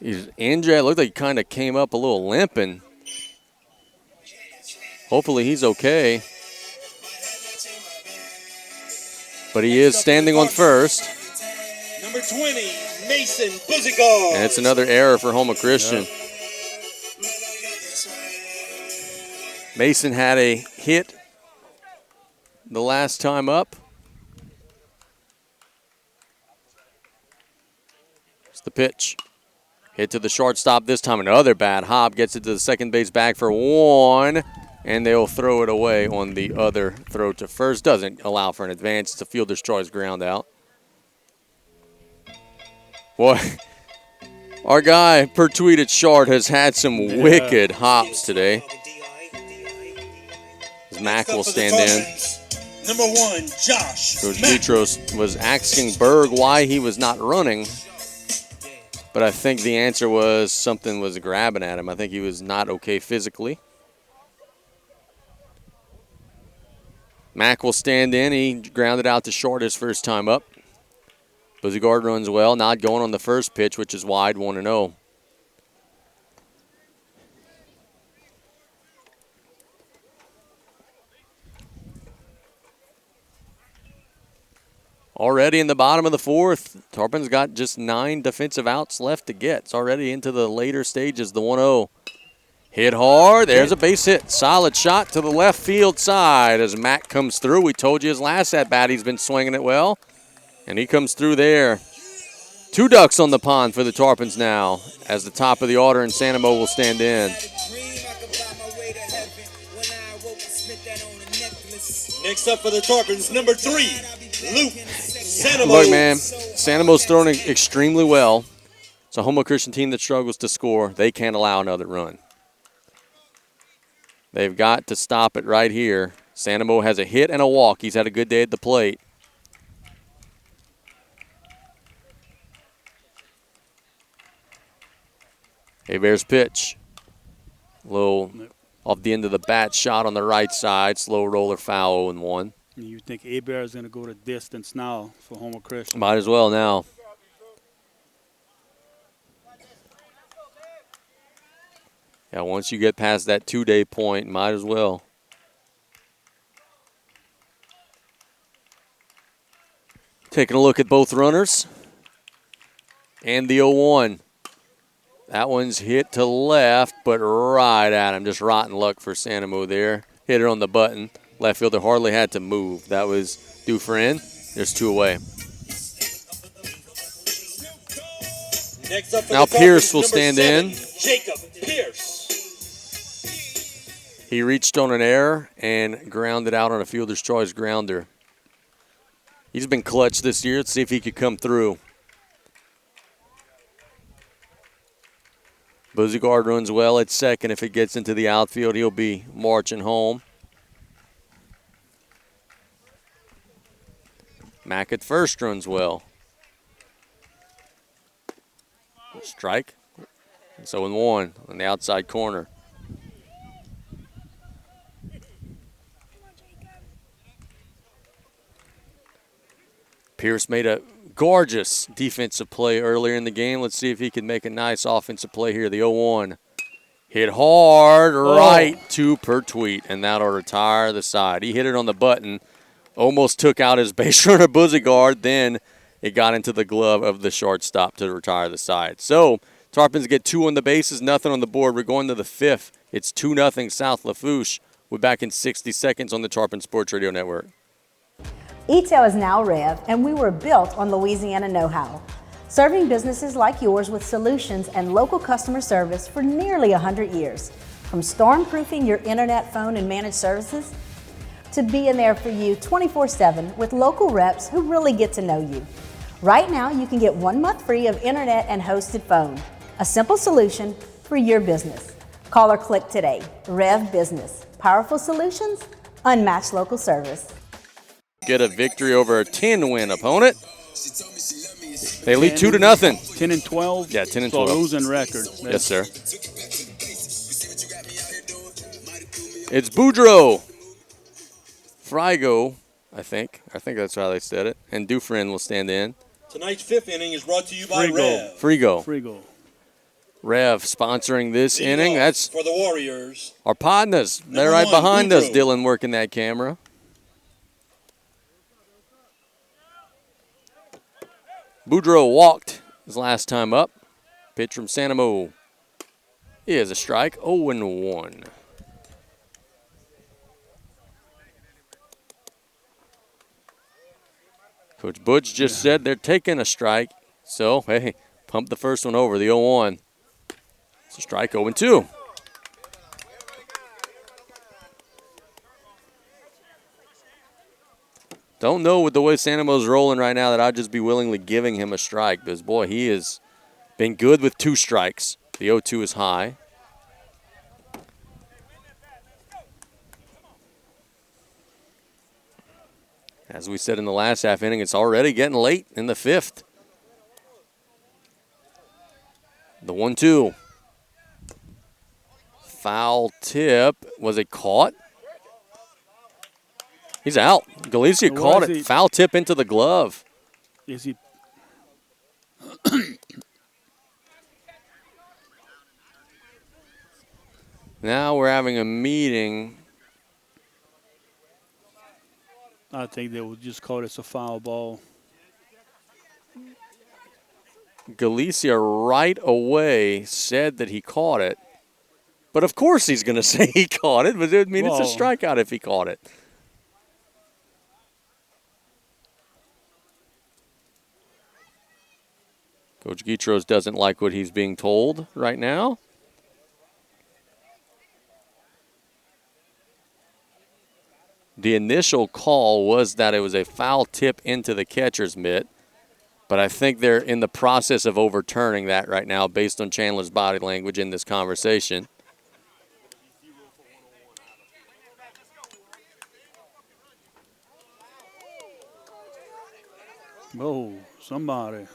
He's injured. It looked like he kind of came up a little limping. Hopefully he's okay. But he is standing on first. Number 20, Mason Buzigard. And it's another error for Houma Christian. Yep. Mason had a hit the last time up. It's the pitch. Hit to the shortstop this time. Another bad hop. Gets it to the second base bag for one. And they'll throw it away on the other throw to first. Doesn't allow for an advance. It's a fielder's choice ground out. Boy, our guy per tweeted short has had some wicked hops today. As Mack will stand in. Number 1, Josh. Coach Petros was asking Berg why he was not running. But I think the answer was something was grabbing at him. I think he was not okay physically. Mack will stand in. He grounded out to short his first time up. Buzigard runs well, not going on the first pitch, which is wide, 1-0. Already in the bottom of the fourth, Tarpons got just 9 defensive outs left to get. It's already into the later stages, the 1-0. Hit hard. There's a base hit. Solid shot to the left field side as Mack comes through. We told you his last at-bat he's been swinging it well. And he comes through there. 2 ducks on the pond for the Tarpons now as the top of the order and Sanamo will stand in. Next up for the Tarpons, number 3, Luke Sanamo. Look, man, Sanamo's throwing extremely well. It's a Houma Christian team that struggles to score. They can't allow another run. They've got to stop it right here. Sanamo has a hit and a walk. He's had a good day at the plate. Hebert's pitch. Little off the end of the bat shot on the right side. Slow roller foul 0-1. You think Hebert is going to go the distance now for Houma Christian? Might as well now. Yeah, once you get past that 2-day point, might as well. Taking a look at both runners. And the 0-1. That one's hit to left, but right at him. Just rotten luck for Sanamo there. Hit it on the button. Left fielder hardly had to move. That was Dufresne. There's 2 away. Next up for Now the Pierce Tarpons, will number stand 7, in. Jacob Pierce. He reached on an error and grounded out on a fielder's choice grounder. He's been clutch this year. Let's see if he could come through. Buzigard runs well at second. If it gets into the outfield, he'll be marching home. Mack at first runs well. Strike. It's 0-1 on the outside corner. Pierce made a gorgeous defensive play earlier in the game. Let's see if he can make a nice offensive play here. The 0-1. Hit hard right to Pertwee, and that'll retire the side. He hit it on the button, almost took out his base runner Buzigard, then it got into the glove of the shortstop to retire the side. So Tarpons get 2 on the bases, nothing on the board. We're going to the 5th. It's 2-0 South Lafourche. We're back in 60 seconds on the Tarpon Sports Radio Network. ETEL is now Rev, and we were built on Louisiana know-how, serving businesses like yours with solutions and local customer service for nearly 100 years. From storm-proofing your internet, phone, and managed services, to being there for you 24/7 with local reps who really get to know you. Right now, you can get 1 month free of internet and hosted phone. A simple solution for your business. Call or click today. Rev Business. Powerful solutions, unmatched local service. Get a victory over a 10-win opponent. They lead 2-0. 10-12. Yeah, 10-12. So losing record. Yes, sir. It's Boudreaux. Frigo, I think. I think that's how they said it. And Dufresne will stand in. Tonight's 5th inning is brought to you by Rev. Frigo. Rev sponsoring this inning. That's for the Warriors. our partners. They're right behind us, Dylan, working that camera. Boudreaux walked his last time up. Pitch from Sanamo is a strike, 0-1. Coach Butch just said they're taking a strike. So, hey, pump the first one over, the 0-1. It's a strike 0-2. Don't know with the way Santamo's rolling right now that I'd just be willingly giving him a strike. Because, boy, he has been good with 2 strikes. The 0-2 is high. As we said in the last half inning, it's already getting late in the 5th. The 1-2. Foul tip. Was it caught? He's out. Galicia caught it. Foul tip into the glove. Is he? Now we're having a meeting. I think they would just call this a foul ball. Galicia right away said that he caught it. But of course he's going to say he caught it. But I mean, it's a strikeout if he caught it. Coach Guitros doesn't like what he's being told right now. The initial call was that it was a foul tip into the catcher's mitt, but I think they're in the process of overturning that right now based on Chandler's body language in this conversation. Oh, somebody.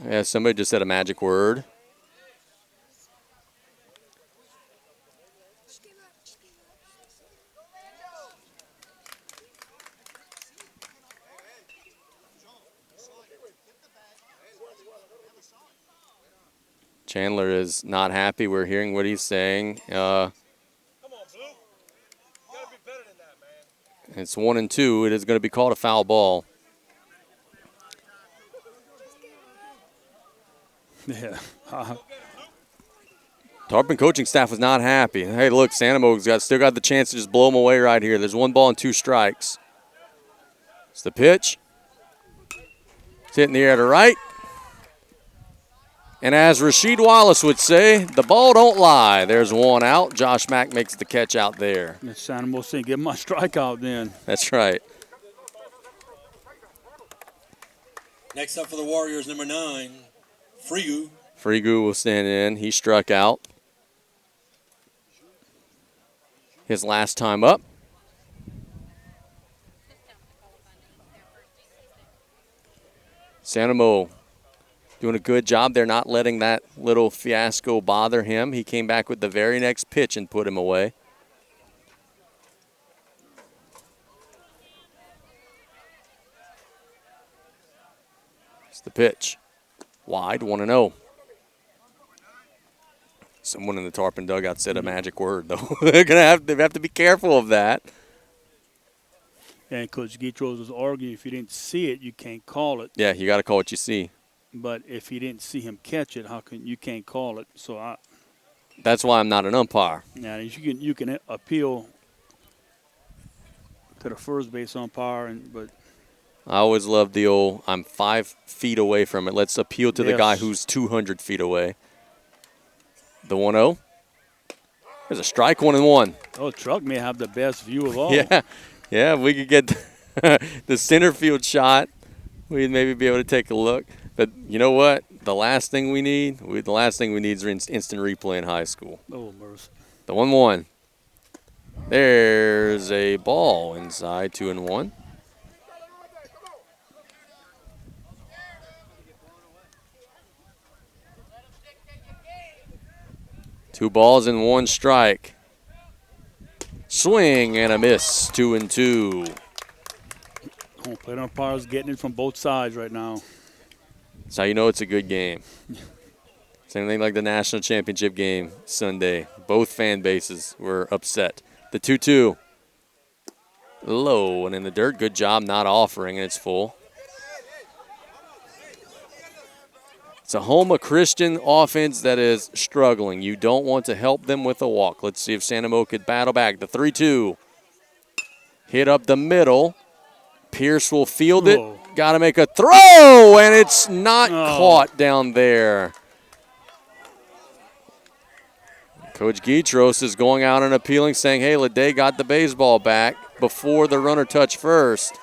Yeah, somebody just said a magic word. Chandler is not happy. We're hearing what he's saying. It's 1-2. It is going to be called a foul ball. Yeah. Tarpon coaching staff was not happy. Hey, look, Santamo's still got the chance to just blow them away right here. There's 1 ball and 2 strikes. It's the pitch. It's hitting the air to right. And as Rasheed Wallace would say, the ball don't lie. There's 1 out. Josh Mack makes the catch out there. Santamo saying, get my strikeout then. That's right. Next up for the Warriors, number 9, Frigu. Frigu will stand in. He struck out his last time up. Santamo doing a good job there, not letting that little fiasco bother him. He came back with the very next pitch and put him away. It's the pitch. Wide, 1-0. Someone in the Tarpon dugout said a magic word, though. They have to be careful of that. And Coach Guitros was arguing, if you didn't see it, you can't call it. Yeah, you got to call what you see. But if he didn't see him catch it, you can't call it? So that's why I'm not an umpire. Yeah, you can appeal to the first base umpire, but I always love the old, I'm 5 feet away from it. Let's appeal to the guy who's 200 feet away. The 1-0. There's a strike, 1-1. Oh, Truck may have the best view of all. Yeah, if we could get the center field shot, we'd maybe be able to take a look. But you know what? The last thing we need is instant replay in high school. Oh, mercy. The 1-1. There's a ball inside, 2-1. Two balls and 1 strike. Swing and a miss, 2-2. Plate umpires getting it from both sides right now. That's how you know it's a good game. Same thing like the national championship game Sunday. Both fan bases were upset. The 2-2. Low and in the dirt. Good job not offering, and it's full. It's a Houma Christian offense that is struggling. You don't want to help them with a walk. Let's see if Santamo could battle back. The 3-2. Hit up the middle. Pierce will field it. got to make a throw, and it's not caught down there. Coach Guitros is going out and appealing, saying, hey, Leday got the baseball back before the runner touched first.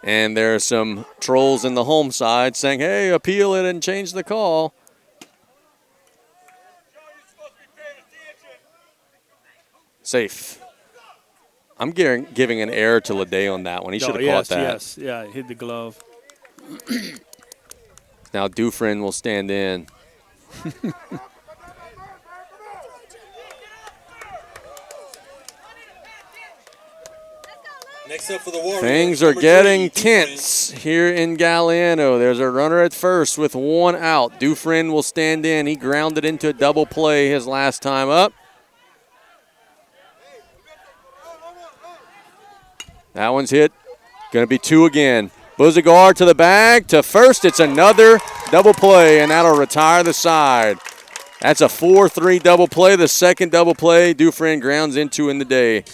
And there are some trolls in the home side saying, hey, appeal it and change the call. Safe. I'm giving an error to Leday on that one. He should have caught that. Yes, yeah, hit the glove. Now Dufresne will stand in. Next up for the Warriors, things are getting tense here in Galliano. There's a runner at first with one out. Dufresne will stand in. He grounded into a double play his last time up. That one's hit. Going to be two again. Buzigar to the bag, to first. It's another double play, and that'll retire the side. That's a 4-3 double play. The second double play Dufresne grounds into in the day.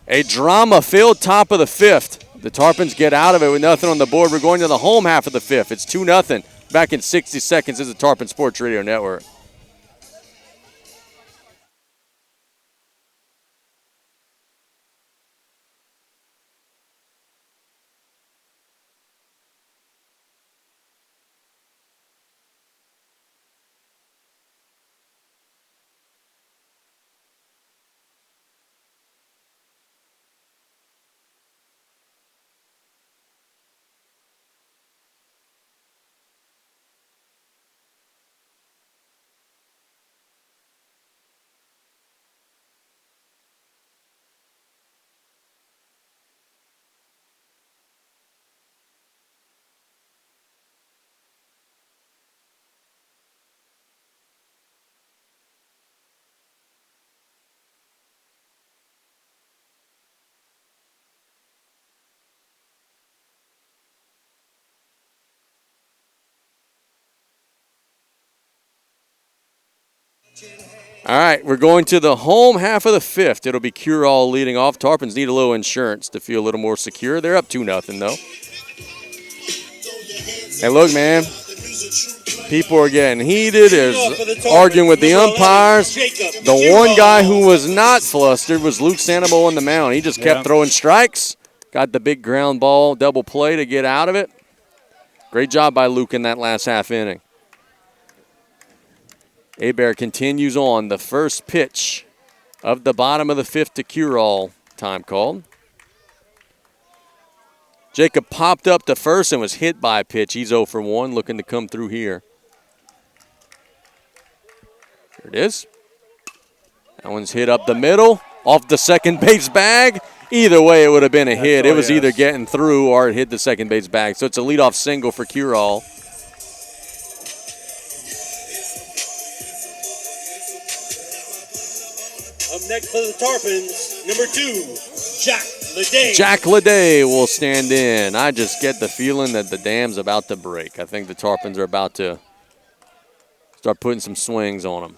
A drama-filled top of the fifth. The Tarpons get out of it with nothing on the board. We're going to the home half of the fifth. It's 2-0. Back in 60 seconds is the Tarpon Sports Radio Network. All right, we're going to the home half of the fifth. It'll be Curall leading off. Tarpons need a little insurance to feel a little more secure. They're up 2-0, though. Hey, look, man. People are getting heated. There's arguing with the umpires. The one guy who was not flustered was Luke Sanabo on the mound. He just kept throwing strikes. Got the big ground ball double play to get out of it. Great job by Luke in that last half inning. Hebert continues on. The first pitch of the bottom of the fifth to Curall. Time called. Jacob popped up to first and was hit by a pitch. He's 0 for 1, looking to come through here. There it is. That one's hit up the middle, off the second base bag. Either way, it would have been a hit. It was either getting through or it hit the second base bag. So it's a leadoff single for Curall. Up next for the Tarpons, number 2, Jack Leday. Jack Leday will stand in. I just get the feeling that the dam's about to break. I think the Tarpons are about to start putting some swings on them.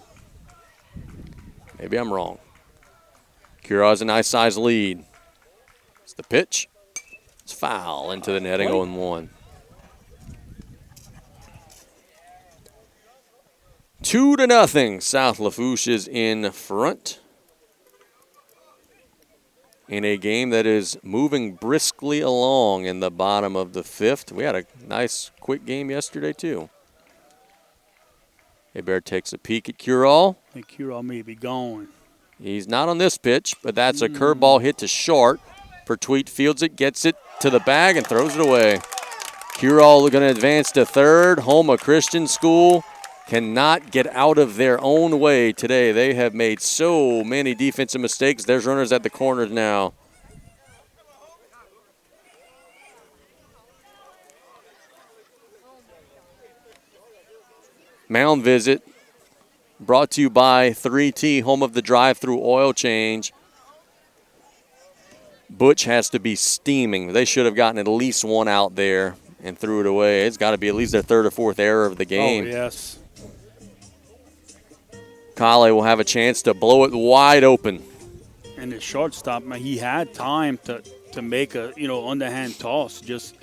Maybe I'm wrong. Curall has a nice size lead. It's the pitch. It's foul into the netting, 0-1. 2-0. South Lafourche is in front in a game that is moving briskly along in the bottom of the fifth. We had a nice, quick game yesterday, too. Hebert takes a peek at Curall. I think Curall may be gone. He's not on this pitch, but that's a curveball hit to short. Pertwee fields it, gets it to the bag, and throws it away. Curall going to advance to third. Houma Christian School cannot get out of their own way today. They have made so many defensive mistakes. There's runners at the corners now. Mound visit brought to you by 3T, home of the drive-through oil change. Butch has to be steaming. They should have gotten at least one out there and threw it away. It's got to be at least their third or fourth error of the game. Oh, yes. Kale will have a chance to blow it wide open. And the shortstop, man, he had time to make a, underhand toss. Just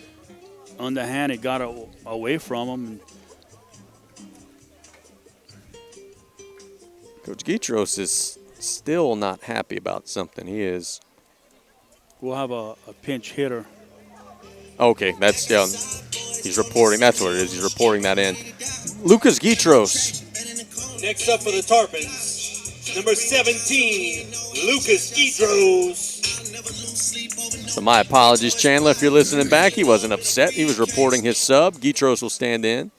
underhand, it got away from him. Coach Gitros is still not happy about something. He is. We'll have a pinch hitter. Okay, that's, he's reporting. That's what it is. He's reporting that in. Lucas Gitros. Next up for the Tarpons, number 17, Lucas Gitros. So my apologies, Chandler, if you're listening back. He wasn't upset. He was reporting his sub. Gitros will stand in.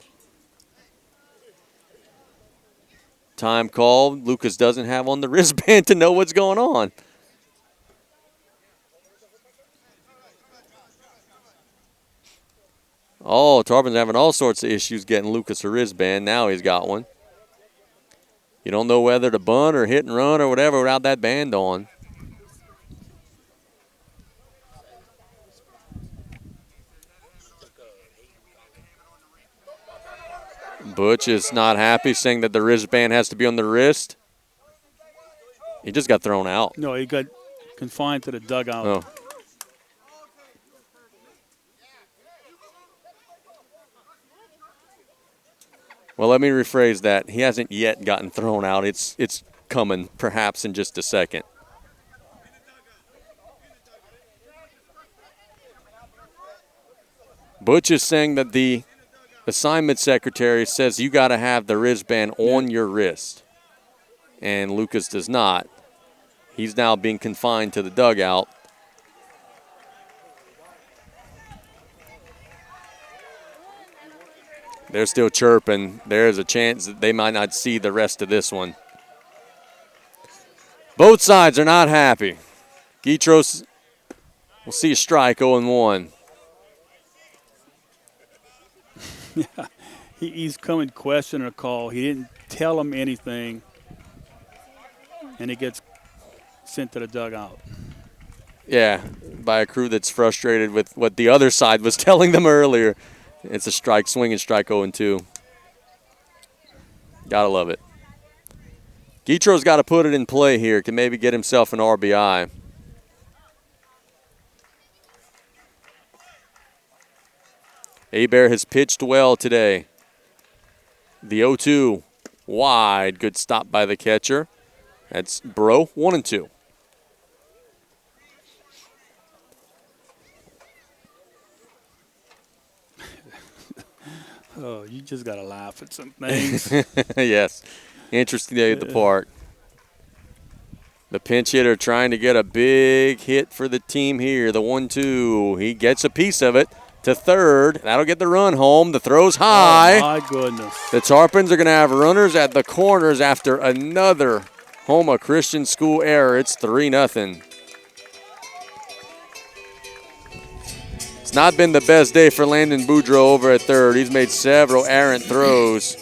Time called. Lucas doesn't have on the wristband to know what's going on. Oh, Tarpons having all sorts of issues getting Lucas a wristband. Now he's got one. You don't know whether to bunt or hit and run or whatever without that band on. Butch is not happy, saying that the wristband has to be on the wrist. He just got thrown out. No, he got confined to the dugout. Oh. Well, let me rephrase that. He hasn't yet gotten thrown out. It's coming, perhaps, in just a second. Butch is saying that the assignment secretary says you got to have the wristband on your wrist, and Lucas does not. He's now being confined to the dugout. They're still chirping. There's a chance that they might not see the rest of this one. Both sides are not happy. Gitros will see a strike, 0-1. Yeah, he's coming questioning a call. He didn't tell him anything, and he gets sent to the dugout. Yeah, by a crew that's frustrated with what the other side was telling them earlier. It's a strike, swinging strike, 0-2. Gotta love it. Gitro's got to put it in play here. Can maybe get himself an RBI. Hebert has pitched well today. The 0-2 wide. Good stop by the catcher. That's Bro, 1-2. Oh, you just got to laugh at some things. Yes. Interesting day at the park. The pinch hitter trying to get a big hit for the team here. The 1-2. He gets a piece of it to third. That'll get the run home. The throw's high. Oh, my goodness. The Tarpons are going to have runners at the corners after another Houma Christian School error. It's 3-0. It's not been the best day for Landon Boudreaux over at third. He's made several errant throws.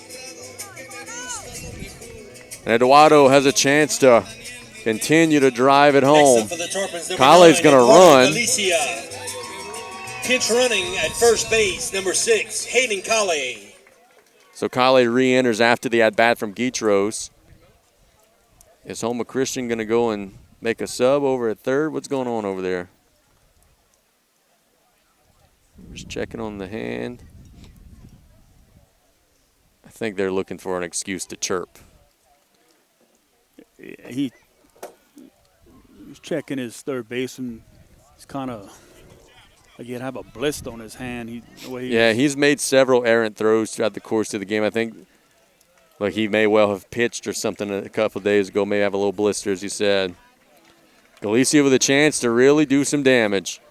And Eduardo has a chance to continue to drive it home. Kale's going to run. Pinch running at first base, number 6, Hayden Kale. So Kale re-enters after the at-bat from Gitros. Is Houma Christian going to go and make a sub over at third? What's going on over there? Just checking on the hand. I think they're looking for an excuse to chirp. He's checking his third baseman. He's kind of like he'd have a blister on his hand. He's made several errant throws throughout the course of the game. I think like he may well have pitched or something a couple of days ago, may have a little blister, as you said. Galicia with a chance to really do some damage.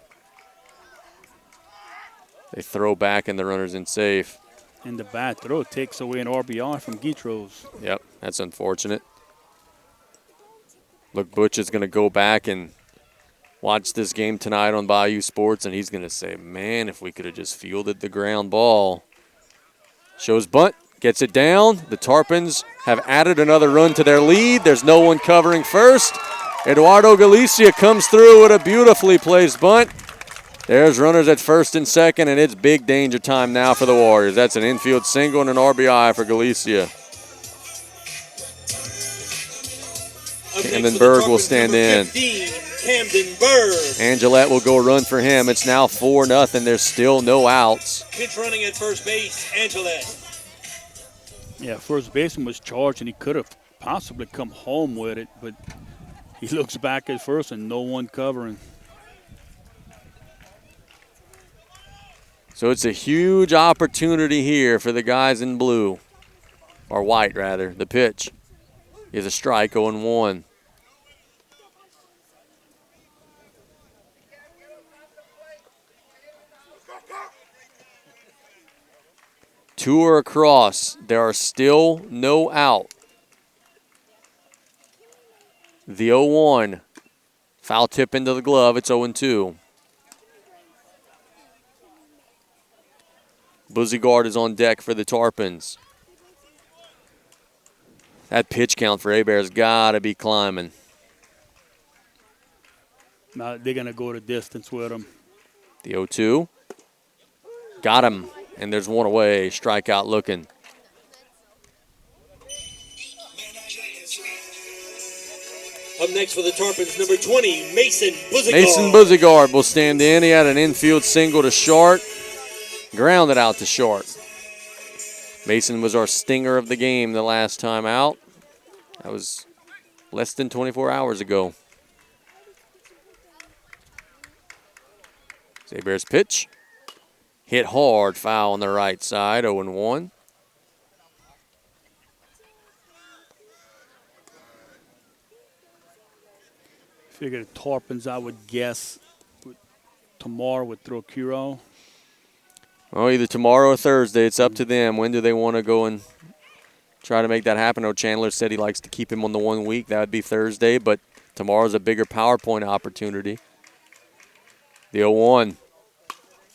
They throw back and the runner's in safe. And the bad throw takes away an RBI from Gitros. Yep, that's unfortunate. Look, Butch is going to go back and watch this game tonight on Bayou Sports, and he's going to say, man, if we could have just fielded the ground ball. Shows bunt, gets it down. The Tarpons have added another run to their lead. There's no one covering first. Eduardo Galicia comes through with a beautifully placed bunt. There's runners at first and second, and it's big danger time now for the Warriors. That's an infield single and an RBI for Galicia. Camden Berg will stand in. 15, Camden Berg. Angelette will go run for him. It's now 4-0. There's still no outs. Pitch running at first base, Angelette. Yeah, first baseman was charged, and he could have possibly come home with it, but he looks back at first and no one covering. So it's a huge opportunity here for the guys in blue, or white rather. The pitch is a strike, 0-1. Two are across. There are still no out. The 0-1. Foul tip into the glove. It's 0-2. Buzigard is on deck for the Tarpons. That pitch count for Hebert's got to be climbing. Now they're going to go the distance with him. The 0-2. Got him. And there's one away. Strikeout looking. Up next for the Tarpons, number 20, Mason Buzigard. Mason Buzigard will stand in. He had an infield single to short. Grounded out to short. Mason was our stinger of the game the last time out. That was less than 24 hours ago. Hebert's pitch. Hit hard, foul on the right side, 0-1. Figured Tarpons, I would guess, tomorrow would throw Kiro. Well, either tomorrow or Thursday. It's up to them. When do they want to go and try to make that happen? Oh, Chandler said he likes to keep him on the 1 week. That would be Thursday, but tomorrow's a bigger PowerPoint opportunity. The 0-1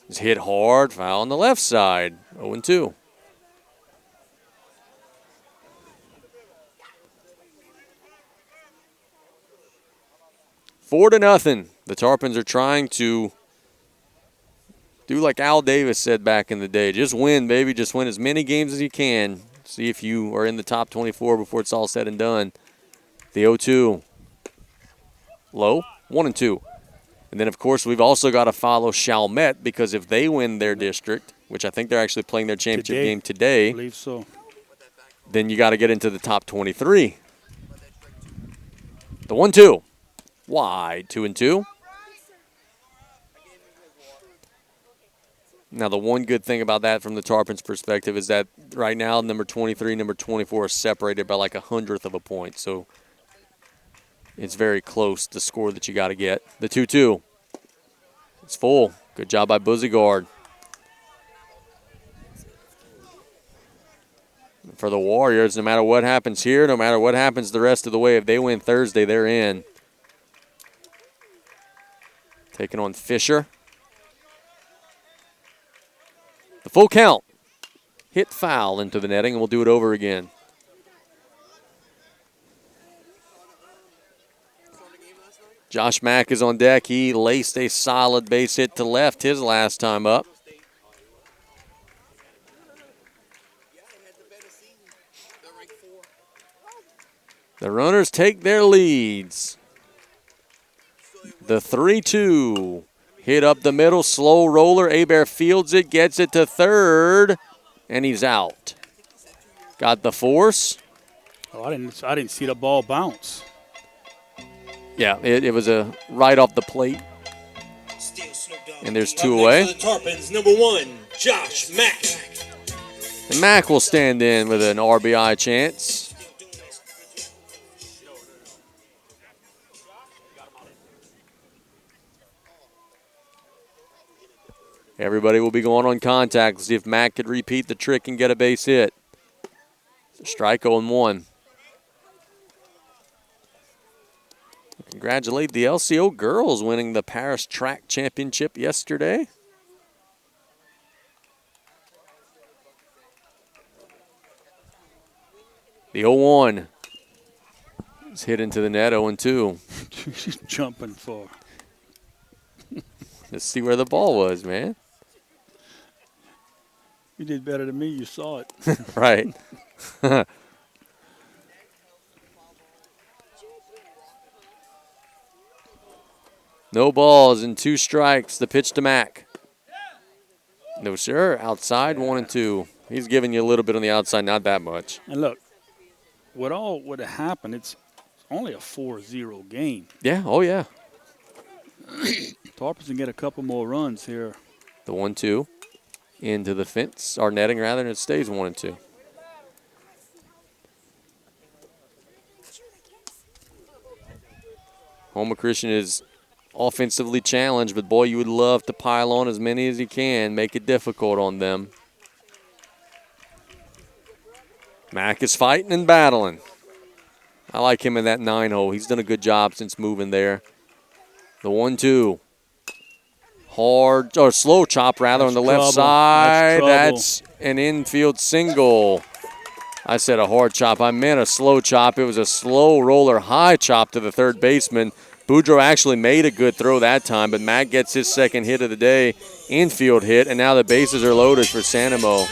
is hit hard, foul on the left side, 0-2. Four to nothing. The Tarpons are trying to do like Al Davis said back in the day. Just win, baby. Just win as many games as you can. See if you are in the top 24 before it's all said and done. The 0-2. Low, 1-2. And then, of course, we've also got to follow Chalmette because if they win their district, which I think they're actually playing their championship game today, I believe so. Then you got to get into the top 23. The 1-2. Wide, 2-2. Now, the one good thing about that from the Tarpons' perspective is that right now, number 23, number 24 are separated by like 100th of a point. So it's very close, the score that you got to get. The 2-2. It's full. Good job by Buzigard. For the Warriors, no matter what happens here, no matter what happens the rest of the way, if they win Thursday, they're in. Taking on Fisher. The full count. Hit foul into the netting, and we'll do it over again. Josh Mack is on deck. He laced a solid base hit to left his last time up. The runners take their leads. The 3-2. Hit up the middle, slow roller. Hebert fields it, gets it to third, and he's out. Got the force. Oh, I didn't see the ball bounce. Yeah, it was a right off the plate. And there's two away. The Tarpons, number 1, Josh Mack. And Mack will stand in with an RBI chance. Everybody will be going on contact to see if Mack could repeat the trick and get a base hit. Strike 0-1. Congratulate the LCO girls winning the Paris Track Championship yesterday. The 0-1 is hit into the net, 0-2. She's jumping for. Let's see where the ball was, man. You did better than me. You saw it. Right. No balls and 2 strikes. The pitch to Mack. No, sir. Outside, 1-2. He's giving you a little bit on the outside, not that much. And look, what all would have happened, it's only a 4-0 game. Yeah, oh yeah. Tarpons can get a couple more runs here. The 1-2 into the fence, or netting rather, and it stays 1-2. Houma Christian is offensively challenged, but boy, you would love to pile on as many as you can, make it difficult on them. Mack is fighting and battling. I like him in that 9-hole. He's done a good job since moving there. The 1-2. Hard, or slow chop rather, on the left side. That's an infield single. I said a hard chop. I meant a slow chop. It was a slow roller high chop to the third baseman. Boudreaux actually made a good throw that time, but Matt gets his second hit of the day, infield hit, and now the bases are loaded for Sanamo,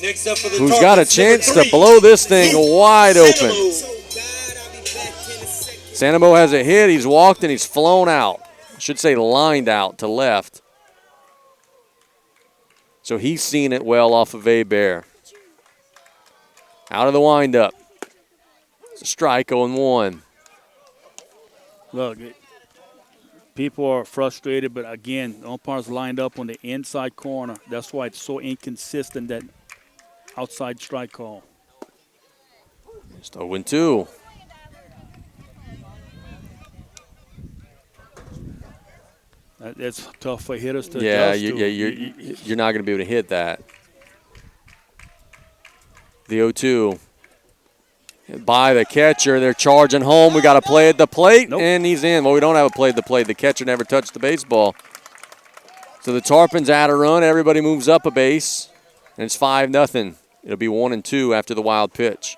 Next up for the who's Tarpons, got a chance number to 3, blow this thing wide open. Sanamo. Sanamo has a hit. He's walked and he's flown out. I should say lined out to left. So he's seen it well off of Hebert. Out of the windup. It's a strike, 0-1. Look, people are frustrated, but again, the umpires lined up on the inside corner. That's why it's so inconsistent, that outside strike call. Just 0-2. It's tough for hitters to Yeah, adjust to. you're not going to be able to hit that. The 0-2. By the catcher. They're charging home. We got a play at the plate, and he's in. Well, we don't have a play at the plate. The catcher never touched the baseball. So the Tarpons add a run. Everybody moves up a base, and it's 5-0. It'll be 1-2 after the wild pitch.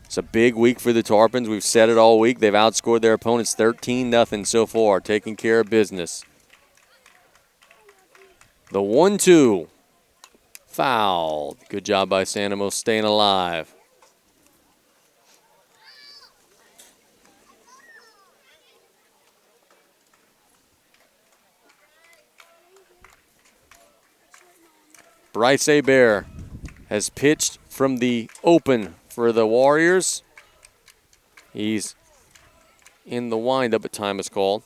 It's a big week for the Tarpons. We've said it all week. They've outscored their opponents 13-0 so far, taking care of business. The 1-2. Fouled. Good job by Sanamo staying alive. Bryce Hebert has pitched from the open for the Warriors. He's in the windup, but time is called.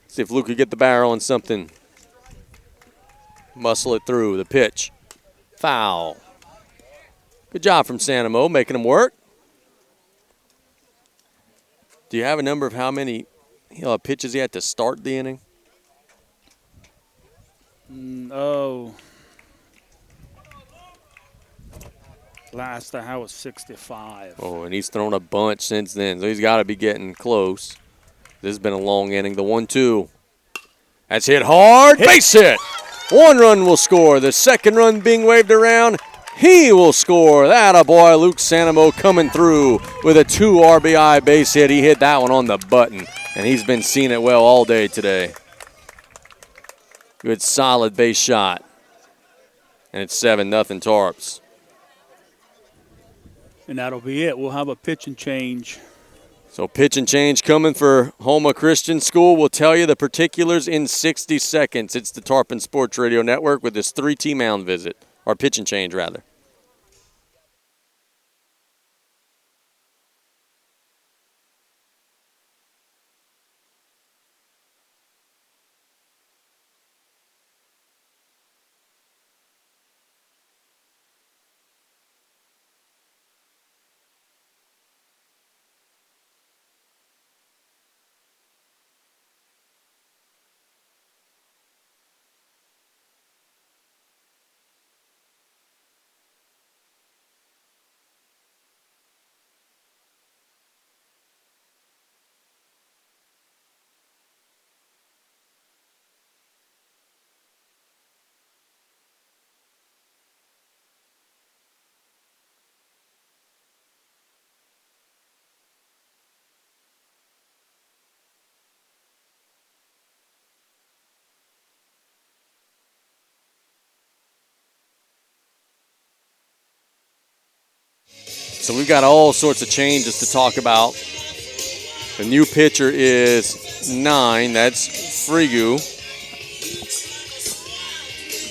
See if Luke could get the barrel on something. Muscle it through. The pitch. Foul. Good job from Sanamo, making him work. Do you have a number of how many pitches he had to start the inning? Last I was 65. Oh, and he's thrown a bunch since then, so he's got to be getting close. This has been a long inning. The 1-2. That's hit hard. Base hit. 1 run will score. The second run being waved around. He will score. That a boy, Luke Sanamo coming through with a 2 RBI base hit. He hit that one on the button, and he's been seeing it well all day today. Good solid base shot. And it's 7-0 Tarps. And that'll be it. We'll have a pitch and change. So pitch and change coming for Houma Christian School. We'll tell you the particulars in 60 seconds. It's the Tarpon Sports Radio Network with this 3-tee mound visit, or pitch and change rather. so we've got all sorts of changes to talk about. The new pitcher is 9. That's Frigu.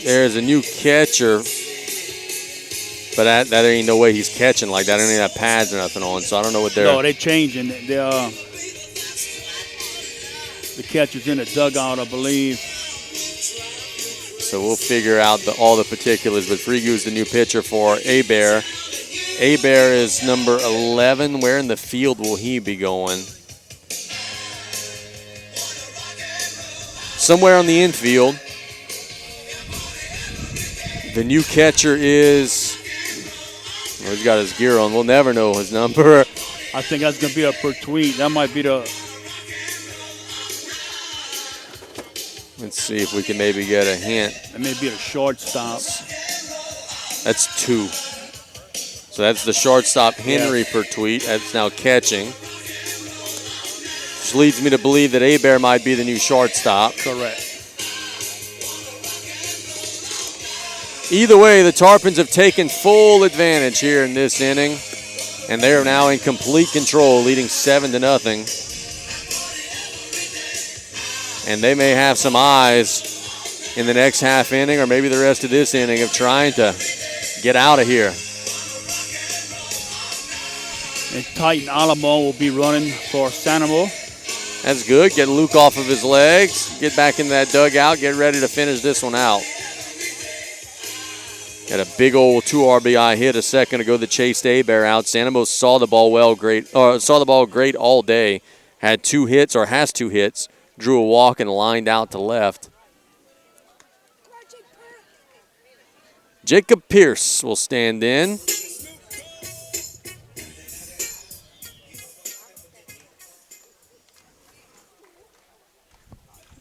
There's a new catcher, but that ain't no way he's catching like that. I don't even have pads or nothing on, so I don't know what they're. No, they're changing. The catcher's in the dugout, I believe. So we'll figure out all the particulars, but Frigu's the new pitcher for Abear. Abear is number 11. Where in the field will he be going? Somewhere on the infield. The new catcher is, well, he's got his gear on. We'll never know his number. I think that's going to be a per tweet. That might be the. Let's see if we can maybe get a hint. That may be a shortstop. That's 2. So that's the shortstop, Henry, per tweet. That's now catching. Which leads me to believe that Abear might be the new shortstop. Correct. Either way, the Tarpons have taken full advantage here in this inning, and they are now in complete control, leading 7-0. And they may have some eyes in the next half inning, or maybe the rest of this inning, of trying to get out of here. And Titan Alamo will be running for Sanamo. That's good. Get Luke off of his legs, get back in that dugout, get ready to finish this one out. Got a big old 2 RBI hit a second ago that chased Abear out. Sanamo saw the ball great all day. Had 2 hits, or has 2 hits. Drew a walk and lined out to left. Jacob Pierce will stand in.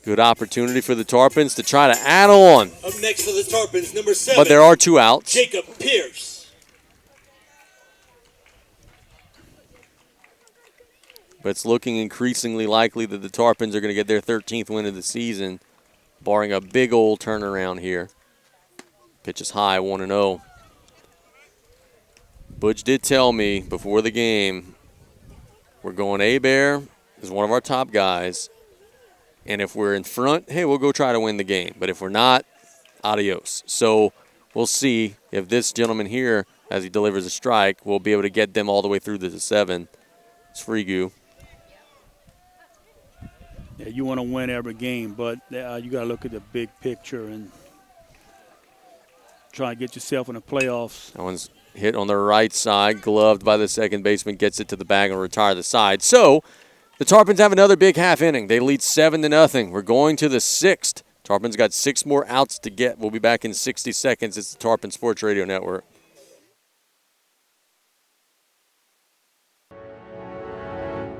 Good opportunity for the Tarpons to try to add on. Up next for the Tarpons, number 7. But there are 2 outs. Jacob Pierce. But it's looking increasingly likely that the Tarpons are going to get their 13th win of the season, barring a big old turnaround here. Pitch is high, 1-0. Butch did tell me before the game, we're going Abear is one of our top guys. And if we're in front, hey, we'll go try to win the game. But if we're not, adios. So we'll see if this gentleman here, as he delivers a strike, will be able to get them all the way through to the 7. It's Frigu. Yeah, you want to win every game, but you got to look at the big picture and try to get yourself in the playoffs. That one's hit on the right side, gloved by the second baseman, gets it to the bag and retire the side. So the Tarpons have another big half inning. They lead 7-0. We're going to the 6th. Tarpons got 6 more outs to get. We'll be back in 60 seconds. It's the Tarpon Sports Radio Network.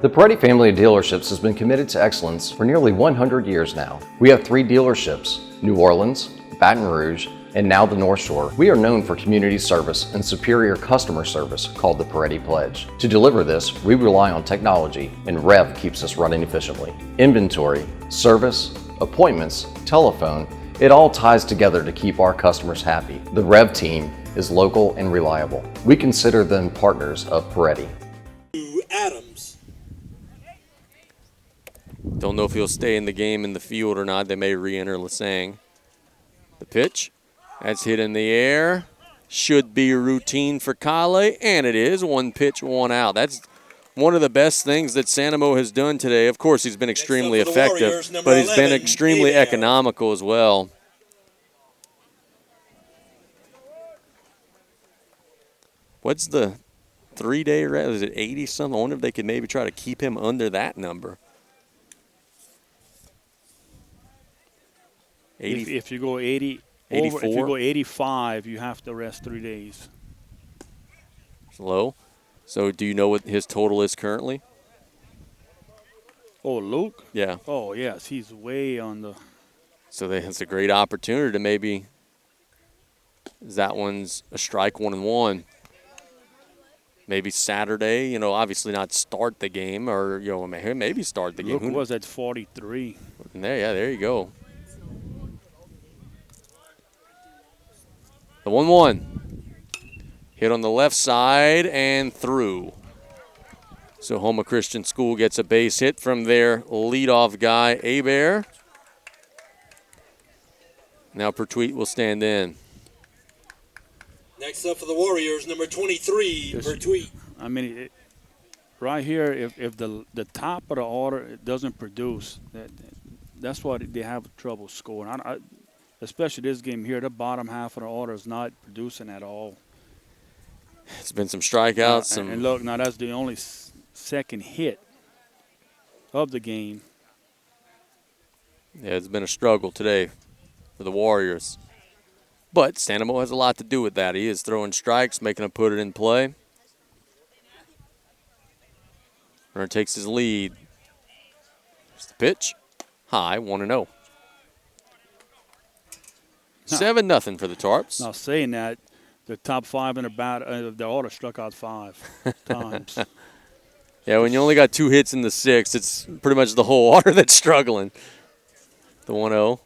The Peretti family of dealerships has been committed to excellence for nearly 100 years now. We have 3 dealerships, New Orleans, Baton Rouge, and now the North Shore. We are known for community service and superior customer service called the Peretti Pledge. To deliver this, we rely on technology, and Rev keeps us running efficiently. Inventory, service, appointments, telephone, it all ties together to keep our customers happy. The Rev team is local and reliable. We consider them partners of Peretti. Adams. Don't know if he'll stay in the game in the field or not. They may re-enter Lasang. The pitch. That's hit in the air. Should be routine for Kale, and it is. 1 pitch, 1 out. That's one of the best things that Sanamo has done today. Of course, he's been extremely effective, but he's been extremely economical as well. What's the 3-day rest? Is it 80-something? I wonder if they could maybe try to keep him under that number. If you go 80, over, if you go 85, you have to rest 3 days. It's low. So do you know what his total is currently? Oh, Luke? Yeah. Oh, yes. He's way on the. So it's a great opportunity to maybe. That one's a strike, 1-1. Maybe Saturday, obviously not start the game, or maybe start the game. Luke was at 43. There you go. The 1-1. Hit on the left side and through. So Houma Christian School gets a base hit from their leadoff guy, Abear. Now Pertwee will stand in. Next up for the Warriors, number 23, Pertwee. I mean, right here, if the top of the order it doesn't produce, that's why they have trouble scoring. Especially this game here, the bottom half of the order is not producing at all. It's been some strikeouts. And look, now that's the only second hit of the game. Yeah, it's been a struggle today for the Warriors. But Sanamo has a lot to do with that. He is throwing strikes, making them put it in play. Runner takes his lead. Here's the pitch. High, 1-0. 7-0 for the Tarps. Now, saying that, the top five in the order struck out 5 times. Yeah, when you only got 2 hits in the 6th, it's pretty much the whole order that's struggling. The 1-0.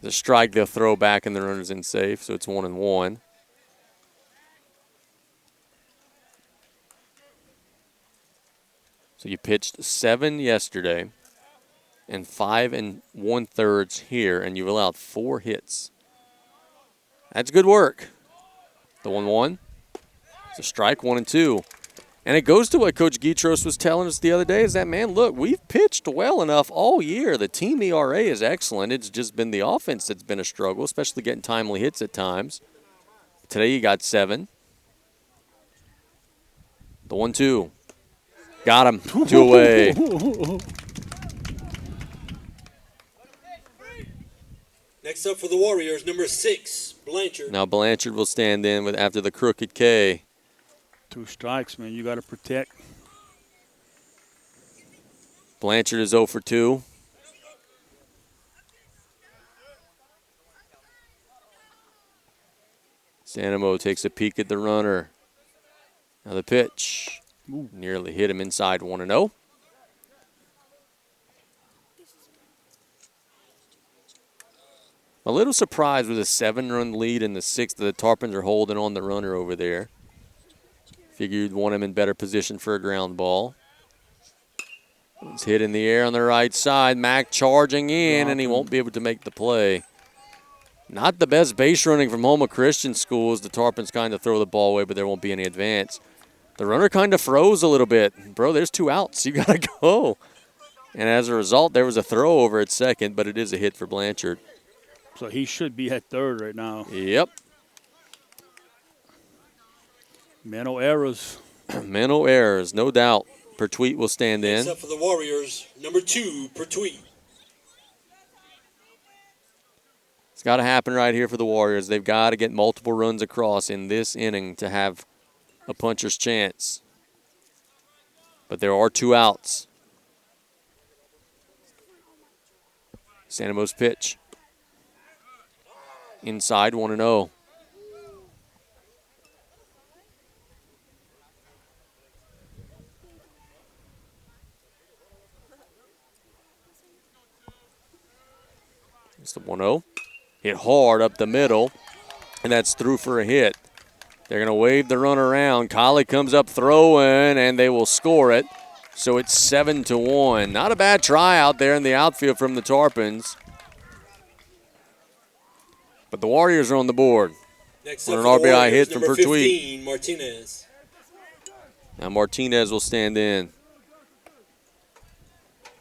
The strike they'll throw back and the runner's in safe, so it's 1-1. So you pitched 7 yesterday and 5 1/3 here, and you've allowed 4 hits. That's good work. The 1-1. It's a strike, 1-2. And it goes to what Coach Guitros was telling us the other day is that, man, look, we've pitched well enough all year. The team ERA is excellent. It's just been the offense that's been a struggle, especially getting timely hits at times. Today you got 7. The 1-2. Got him. 2 away. Next up for the Warriors, number 6, Blanchard. Now Blanchard will stand in after the crooked K. 2 strikes, man. You got to protect. Blanchard is 0 for 2. Sanamo takes a peek at the runner. Now the pitch. Nearly hit him inside, 1-0. A little surprised with a 7-run lead in the 6th that the Tarpons are holding on the runner over there. Figured you'd want him in better position for a ground ball. It's hit in the air on the right side. Mack charging in, and he won't be able to make the play. Not the best base running from Houma Christian School as the Tarpons kind of throw the ball away, but there won't be any advance. The runner kind of froze a little bit. Bro, there's 2 outs. You got to go. And as a result, there was a throw over at second, but it is a hit for Blanchard. So he should be at third right now. Yep. Mental errors. Mental errors, no doubt. Pertwee will stand in. Next up for the Warriors, number 2, Pertwee. It's got to happen right here for the Warriors. They've got to get multiple runs across in this inning to have a puncher's chance. But there are 2 outs. Sanamo's pitch. Inside, 1-0. It's the 1-0. Hit hard up the middle, and that's through for a hit. They're going to wave the run around. Colley comes up throwing, and they will score it. So it's 7-1. Not a bad try out there in the outfield from the Tarpons. But the Warriors are on the board. Next on up an for the RBI Warriors, hit from number Pertwee. 15, Martinez. Now Martinez will stand in.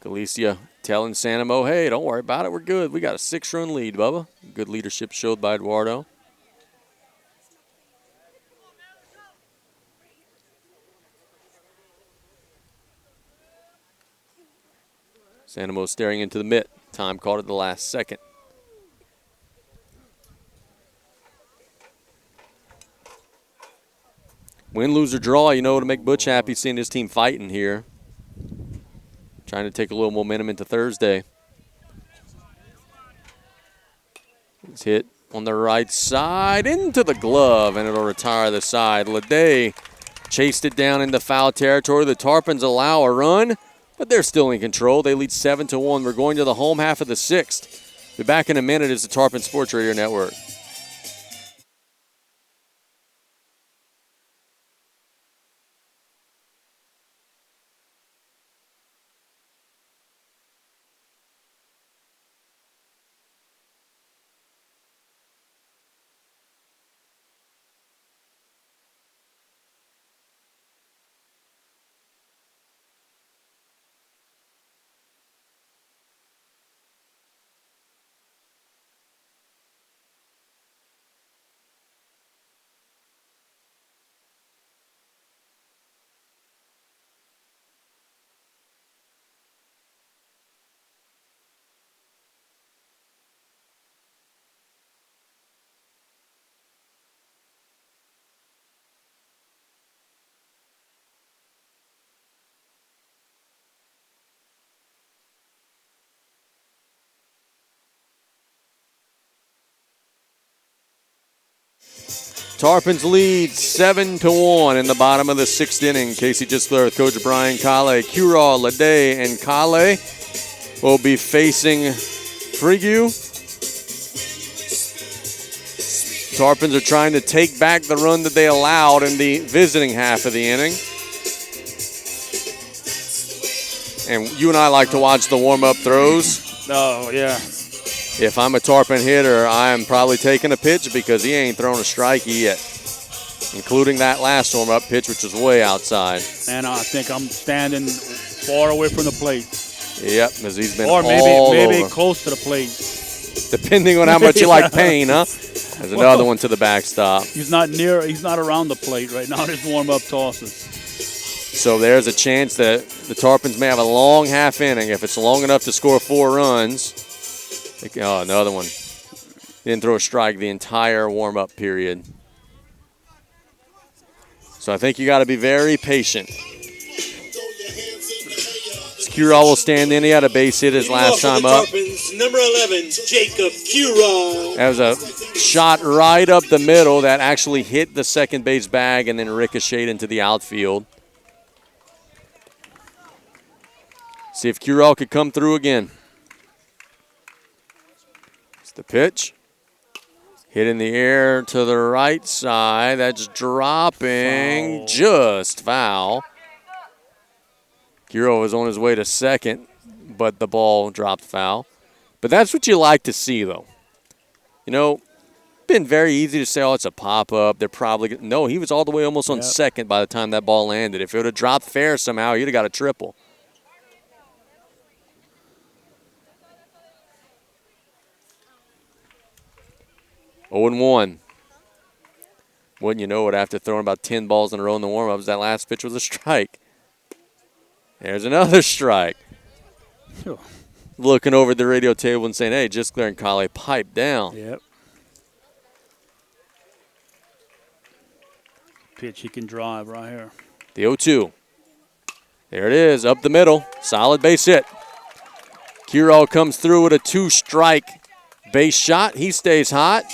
Galicia telling Sanamo, hey, don't worry about it. We're good. We got a 6-run lead, Bubba. Good leadership showed by Eduardo. Sanamo staring into the mitt. Time called at the last second. Win, lose, or draw, you know, to make Butch happy seeing his team fighting here. Trying to take a little momentum into Thursday. It's hit on the right side into the glove, and it'll retire the side. Leday chased it down into foul territory. The Tarpons allow a run, but they're still in control. They lead 7-1. We're going to the home half of the 6th. Be back in a minute as the Tarpon Sports Radio Network. Tarpons lead 7-1 in the bottom of the 6th inning. Casey Gisler with Coach Brian Kale. Curall, Lede, and Kale will be facing Frigue. Tarpons are trying to take back the run that they allowed in the visiting half of the inning. And you and I like to watch the warm-up throws. Oh, yeah. If I'm a Tarpon hitter, I'm probably taking a pitch because he ain't thrown a strike yet, including that last warm-up pitch, which was way outside. And I think I'm standing far away from the plate. Yep, because he's been or all maybe over. close to the plate. Depending on how much you like pain, huh? There's another one to the backstop. He's not around the plate right now in his warm-up tosses. So there's a chance that the Tarpons may have a long half inning. If it's long enough to score 4 runs. Oh, another one. He didn't throw a strike the entire warm-up period. So I think you got to be very patient. Curall will stand in. He had a base hit his last time up. Number 11, Jacob Curall. That was a shot right up the middle that actually hit the second base bag and then ricocheted into the outfield. See if Curall could come through again. It's the pitch. Hit in the air to the right side. That's dropping. Foul. Just foul. Curall was on his way to second, but the ball dropped foul. But that's what you like to see, though. You know, been very easy to say, oh, it's a pop-up. They're probably – no, he was all the way almost on second by the time that ball landed. If it would have dropped fair somehow, he'd have got a triple. Oh and 1. Wouldn't you know it, after throwing about 10 balls in a row in the warm-ups, that last pitch was a strike. There's another strike. Sure. Looking over at the radio table and saying, hey, just clearing Kale, pipe down. Yep. Pitch he can drive right here. The 0-2. There it is, up the middle. Solid base hit. Curall comes through with a 2-strike base shot. He stays hot.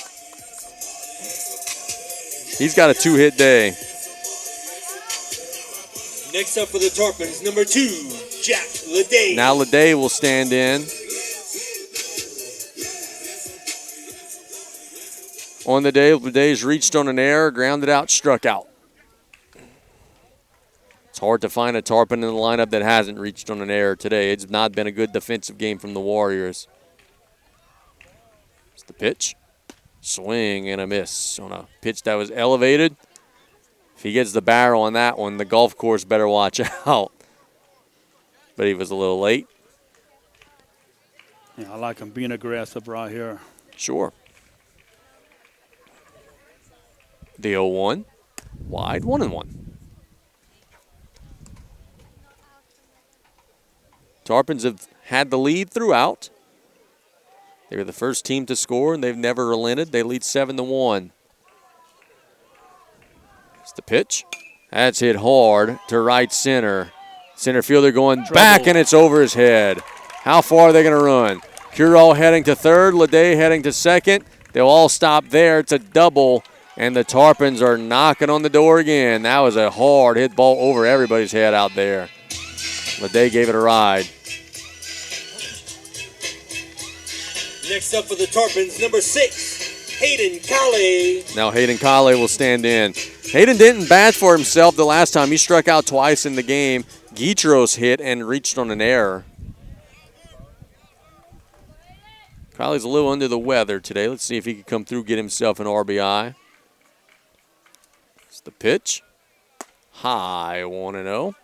He's got a 2-hit day. Next up for the Tarpons, number 2, Jack Lede. Now Lede will stand in. On the day, Lede's reached on an error, grounded out, struck out. It's hard to find a Tarpon in the lineup that hasn't reached on an error today. It's not been a good defensive game from the Warriors. It's the pitch. Swing and a miss on a pitch that was elevated. If he gets the barrel on that one, the golf course better watch out. But he was a little late. Yeah, I like him being aggressive right here. Sure. The 0-1. Wide, 1-1. Tarpons have had the lead throughout. They were the first team to score, and they've never relented. They lead 7-1. It's the pitch. That's hit hard to right center. Center fielder going back, and it's over his head. How far are they going to run? Curall heading to third, Lede heading to second. They'll all stop there. It's a double, and the Tarpons are knocking on the door again. That was a hard hit ball over everybody's head out there. Lede gave it a ride. Next up for the Tarpons, number 6, Hayden Kale. Now Hayden Kale will stand in. Hayden didn't bat for himself the last time. He struck out twice in the game. Guitros hit and reached on an error. Kale's a little under the weather today. Let's see if he can come through, get himself an RBI. It's the pitch. High, 1-0.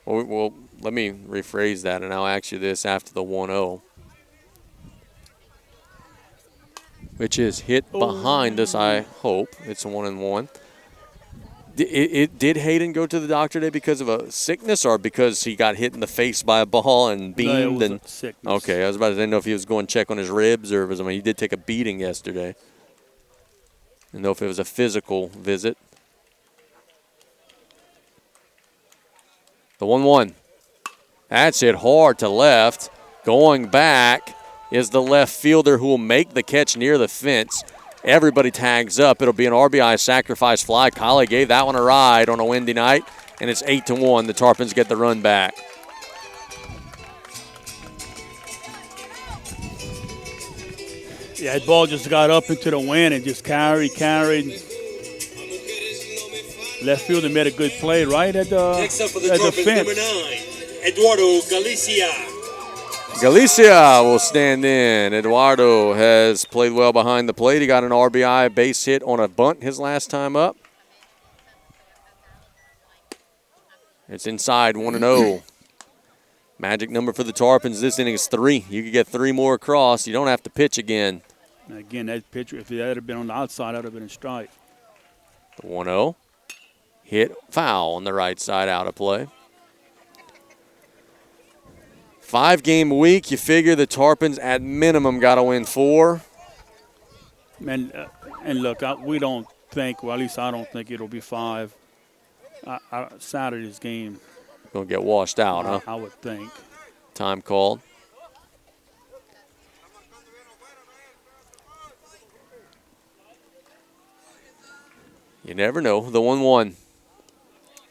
Well, let me rephrase that, and I'll ask you this after the 1-0. Which is hit behind us, I hope. It's a 1-1. Did Hayden go to the doctor today because of a sickness or because he got hit in the face by a ball and beamed? No, it was a sickness. Okay, I was about to know if he was going to check on his ribs or if he did take a beating yesterday. I didn't know if it was a physical visit. The 1-1. That's hit hard to left. Going back. is the left fielder who will make the catch near the fence. Everybody tags up. It'll be an RBI sacrifice fly. Collie gave that one a ride on a windy night, and it's 8-1. The Tarpons get the run back. Yeah, that ball just got up into the wind and just carried. Left fielder made a good play right at the Next up for the at the Tarpons, fence. number 9, Eduardo Galicia. Galicia will stand in. Eduardo has played well behind the plate. He got an RBI base hit on a bunt his last time up. It's inside, 1-0. Magic number for the Tarpons this inning is 3. You could get 3 more across. You don't have to pitch again. Again, that pitcher, if that had been on the outside, that would have been a strike. The 1-0. Hit foul on the right side, out of play. 5-game week. You figure the Tarpons at minimum got to win 4. And look, we don't think, well, at least I don't think it'll be 5. Saturday's game. Going to get washed out, huh? I would think. Time called. You never know. The 1-1.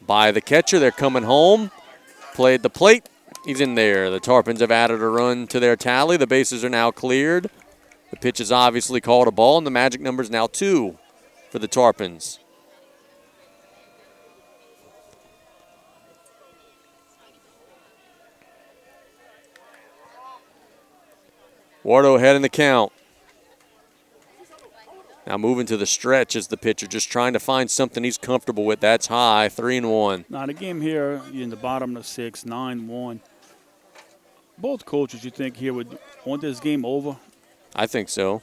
By the catcher, they're coming home. Play at the plate. He's in there. The Tarpons have added a run to their tally. The bases are now cleared. The pitch is obviously called a ball, and the magic number is now 2 for the Tarpons. Wardo ahead in the count. Now moving to the stretch is the pitcher, just trying to find something he's comfortable with. That's high, 3-1. Now the game here, you're in the bottom of the 6th, 9-1. Both coaches, you think here would want this game over? I think so.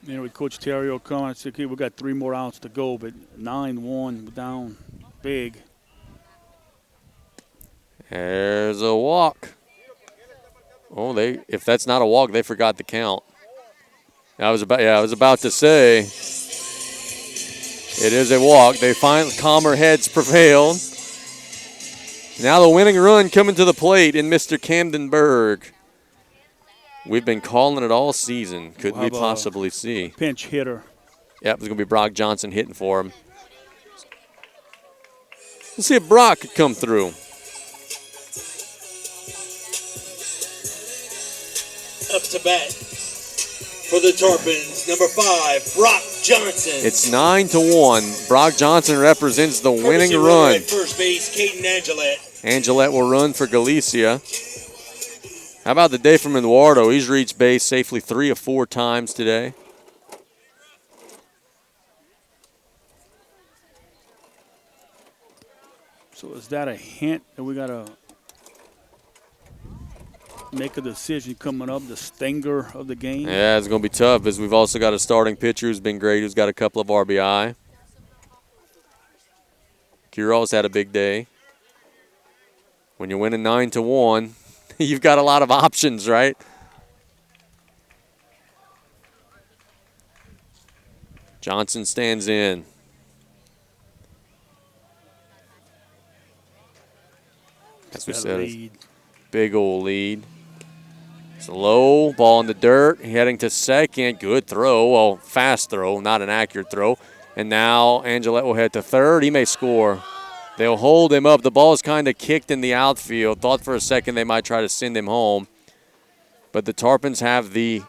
You know, with Coach Terrio coming, I said, okay, we got 3 more outs to go, but 9-1 down big. There's a walk. Oh, if that's not a walk, they forgot the count. I was about to say it is a walk. They find calmer heads prevailed. Now the winning run coming to the plate in Mr. Camden Berg. We've been calling it all season. Could we possibly see? Pinch hitter. Yep, it's going to be Brock Johnson hitting for him. Let's see if Brock could come through. Up to bat for the Tarpons, number 5, Brock Johnson. It's 9-1. Brock Johnson represents the winning run. At first base, Caden Angelette. Angelette will run for Galicia. How about the day from Eduardo? He's reached base safely 3 of 4 times today. So is that a hint that we got to make a decision coming up, the stinger of the game? Yeah, it's going to be tough because we've also got a starting pitcher who's been great, who's got a couple of RBI. Quiroz had a big day. When you're winning 9-1, you've got a lot of options, right? Johnson stands in. As we said, big old lead. It's a low ball in the dirt, heading to second. Good throw, well, fast throw, not an accurate throw. And now Angelette will head to third. He may score. They'll hold him up. The ball is kind of kicked in the outfield. Thought for a second they might try to send him home. But the Tarpons have the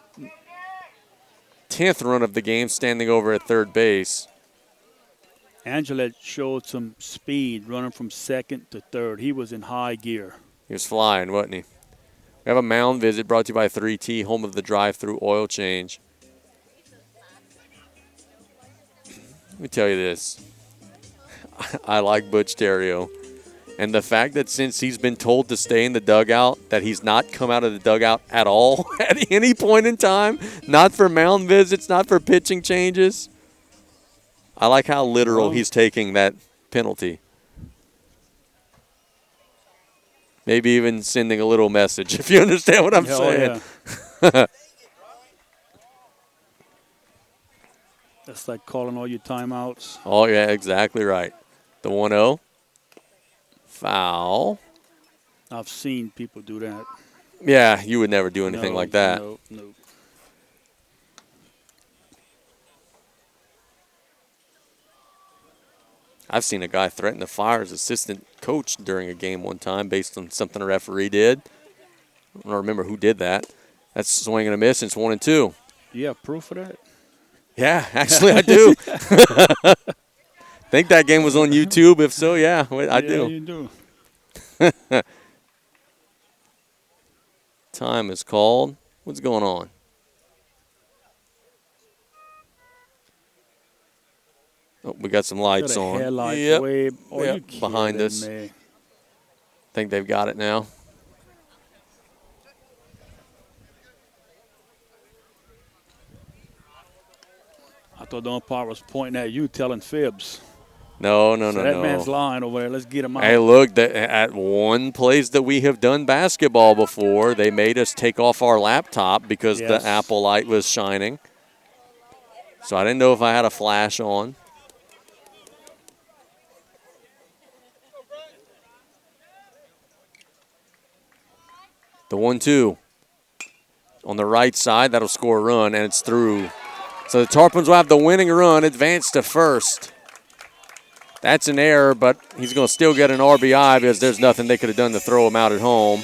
10th run of the game standing over at third base. Angelette showed some speed running from second to third. He was in high gear. He was flying, wasn't he? We have a mound visit brought to you by 3T, home of the drive-through oil change. Let me tell you this. I like Butch Terrio. And the fact that since he's been told to stay in the dugout, that he's not come out of the dugout at all at any point in time, not for mound visits, not for pitching changes. I like how literal he's taking that penalty. Maybe even sending a little message, if you understand what I'm saying. Yeah. That's like calling all your timeouts. Oh, yeah, exactly right. The 1-0. foul. I've seen people do that. Yeah, you would never do anything No, like that. No. I've seen a guy threaten to fire his assistant coach during a game one time based on something a referee did. I don't remember who did that. That's swing and a miss, and it's 1-2. You have proof of that? Yeah, actually I do. Think that game was on YouTube. If so, yeah, I do. Yeah, you do. Time is called. What's going on? Oh, we got some lights Got a on. headlights Yep. way. Oh, Yep, you behind kidding us. me. Think they've got it now. I thought the umpire was pointing at you, telling fibs. No. So that man's lying over there. Let's get him out. Hey, look, at one place that we have done basketball before, they made us take off our laptop because the Apple light was shining. So I didn't know if I had a flash on. The 1-2 on the right side, that'll score a run, and it's through. So the Tarpons will have the winning run, advance to first. That's an error, but he's going to still get an RBI because there's nothing they could have done to throw him out at home.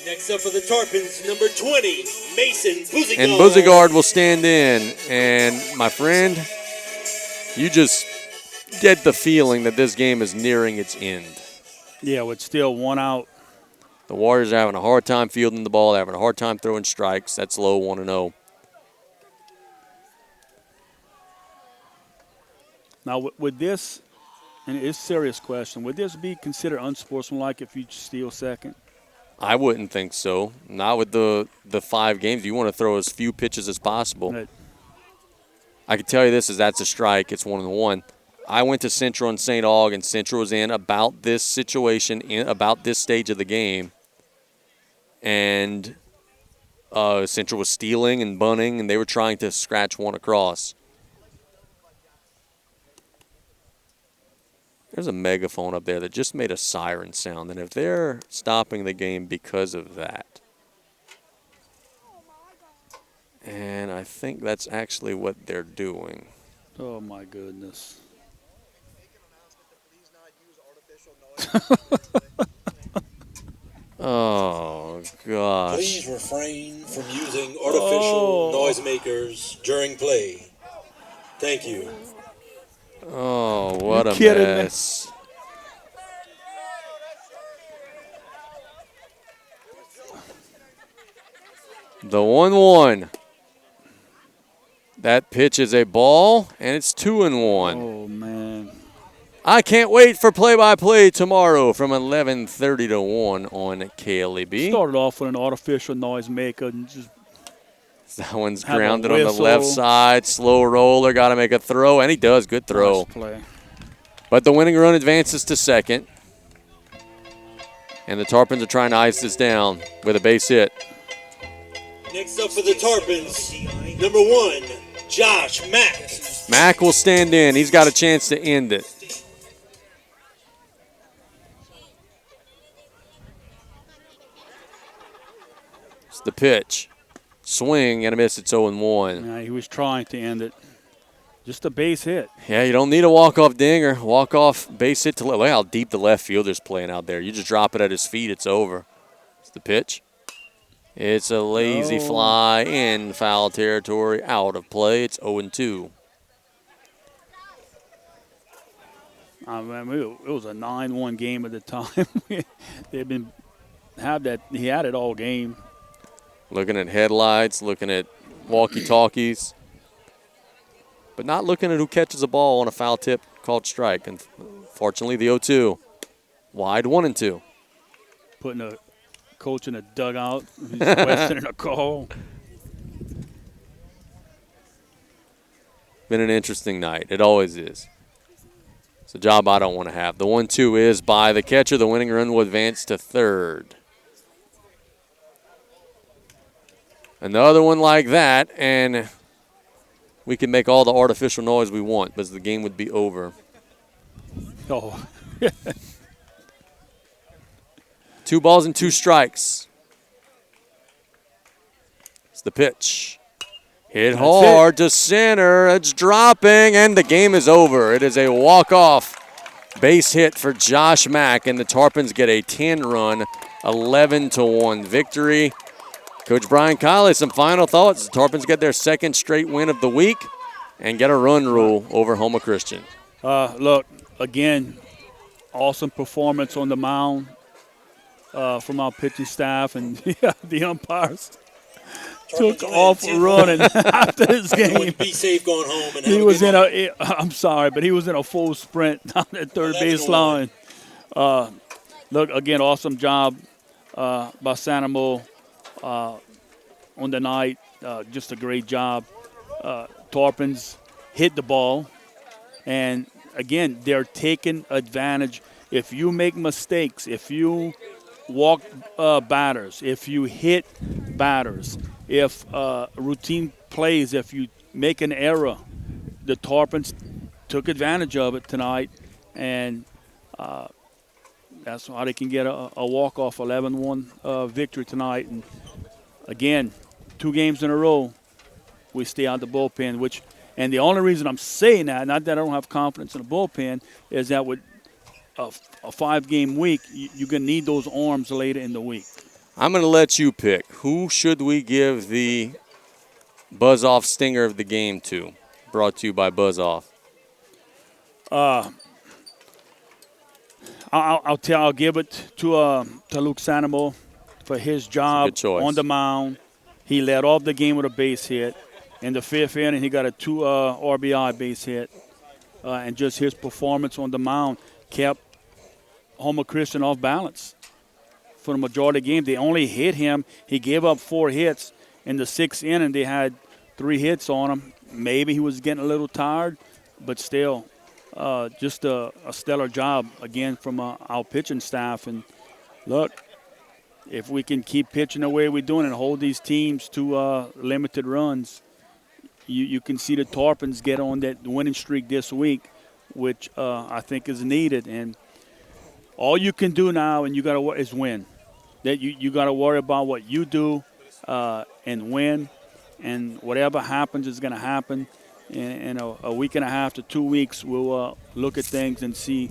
Next up for the Tarpons, number 20, Mason Buzigard. And Buzigard will stand in. And, my friend, you just get the feeling that this game is nearing its end. Yeah, with still one out. The Warriors are having a hard time fielding the ball. They're having a hard time throwing strikes. That's low 1-0. Now, would this, and it's a serious question, would this be considered unsportsmanlike if you steal second? I wouldn't think so. Not with the 5 games. You want to throw as few pitches as possible. Right. I can tell you this, is that's a strike. It's 1-1. I went to Central and St. Aug, and Central was in about this situation, in about this stage of the game. And Central was stealing and bunting, and they were trying to scratch one across. There's a megaphone up there that just made a siren sound, and if they're stopping the game because of that, and I think that's actually what they're doing. Oh, my goodness. Oh, gosh. Please refrain from using artificial noisemakers during play. Thank you. Oh, what a kidding me? mess. The 1-1. That pitch is a ball, and it's 2-1. Oh, man. I can't wait for play-by-play tomorrow from 11:30 to 1 on KLEB. Started off with an artificial noisemaker and just That one's have a grounded on the whistle. left side. Slow roller, got to make a throw, and he does. Good throw. nice play. But the winning run advances to second. And the Tarpons are trying to ice this down with a base hit. Next up for the Tarpons, number 1, Josh Mack. Mack will stand in. He's got a chance to end it. It's the pitch. Swing and a miss. It's 0-1. Yeah, he was trying to end it. Just a base hit. Yeah, you don't need a walk-off dinger. Walk-off base hit to left. Look how deep the left fielder's playing out there. You just drop it at his feet, it's over. It's the pitch. It's a lazy fly in foul territory, out of play. It's 0-2. I mean, it was a 9-1 game at the time. They've been he had it all game. Looking at headlights, looking at walkie-talkies, but not looking at who catches a ball on a foul tip called strike. And fortunately, the 0-2. Wide 1-2. Putting a coach in a dugout. He's questioning a call. Been an interesting night. It always is. It's a job I don't want to have. The 1-2 is by the catcher. The winning run will advance to third. Another one like that, and we can make all the artificial noise we want, but the game would be over. Oh, 2 balls and 2 strikes. It's the pitch. Hit hard to center. It's dropping, and the game is over. It is a walk-off base hit for Josh Mack, and the Tarpons get a 10-run, 11-1 victory. Coach Brian Kiley, some final thoughts. The Tarpons get their second straight win of the week and get a run rule over Houma Christian. Look, again, awesome performance on the mound from our pitching staff, and the umpires took off running after this game. Be safe going home. And he was in I'm sorry, but he was in a full sprint down at third base line. Look, again, awesome job by Sanamo on the night. Just a great job. Tarpons hit the ball, and again, they're taking advantage. If you make mistakes, if you walk batters, if you hit batters, if routine plays, if you make an error, the Tarpons took advantage of it tonight, and that's how they can get a walk-off 11-1 victory tonight. And again, 2 games in a row, we stay out the bullpen, and the only reason I'm saying that, not that I don't have confidence in the bullpen, is that with a 5-game week, you're going to need those arms later in the week. I'm going to let you pick. Who should we give the Buzz-Off Stinger of the game to? Brought to you by Buzz-Off. I'll give it to Luke Sanamo for his job on the mound. He led off the game with a base hit. In the 5th inning, he got a 2 RBI base hit. And just his performance on the mound kept Houma Christian off balance for the majority of the game. They only hit him. He gave up 4 hits. In the 6th inning, they had 3 hits on him. Maybe he was getting a little tired, but still, just a stellar job, again, from our pitching staff. And, look, if we can keep pitching the way we're doing and hold these teams to limited runs, you can see the Tarpons get on that winning streak this week, which I think is needed. And all you can do now, and you got to is win. That you got to worry about what you do and win, and whatever happens is going to happen. In a week and a half to 2 weeks, we'll look at things and see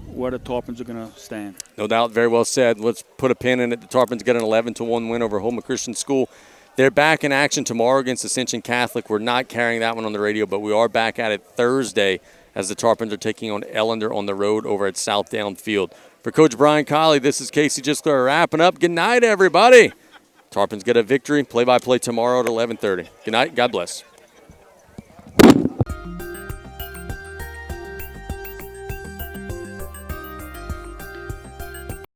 where the Tarpons are going to stand. No doubt, very well said. Let's put a pin in it. The Tarpons get an 11-1 win over Houma Christian School. They're back in action tomorrow against Ascension Catholic. We're not carrying that one on the radio, but we are back at it Thursday as the Tarpons are taking on Ellender on the road over at South Down Field. For Coach Brian Kiley, this is Casey Gisler wrapping up. Good night, everybody. Tarpons get a victory. Play-by-play tomorrow at 11:30. Good night. God bless.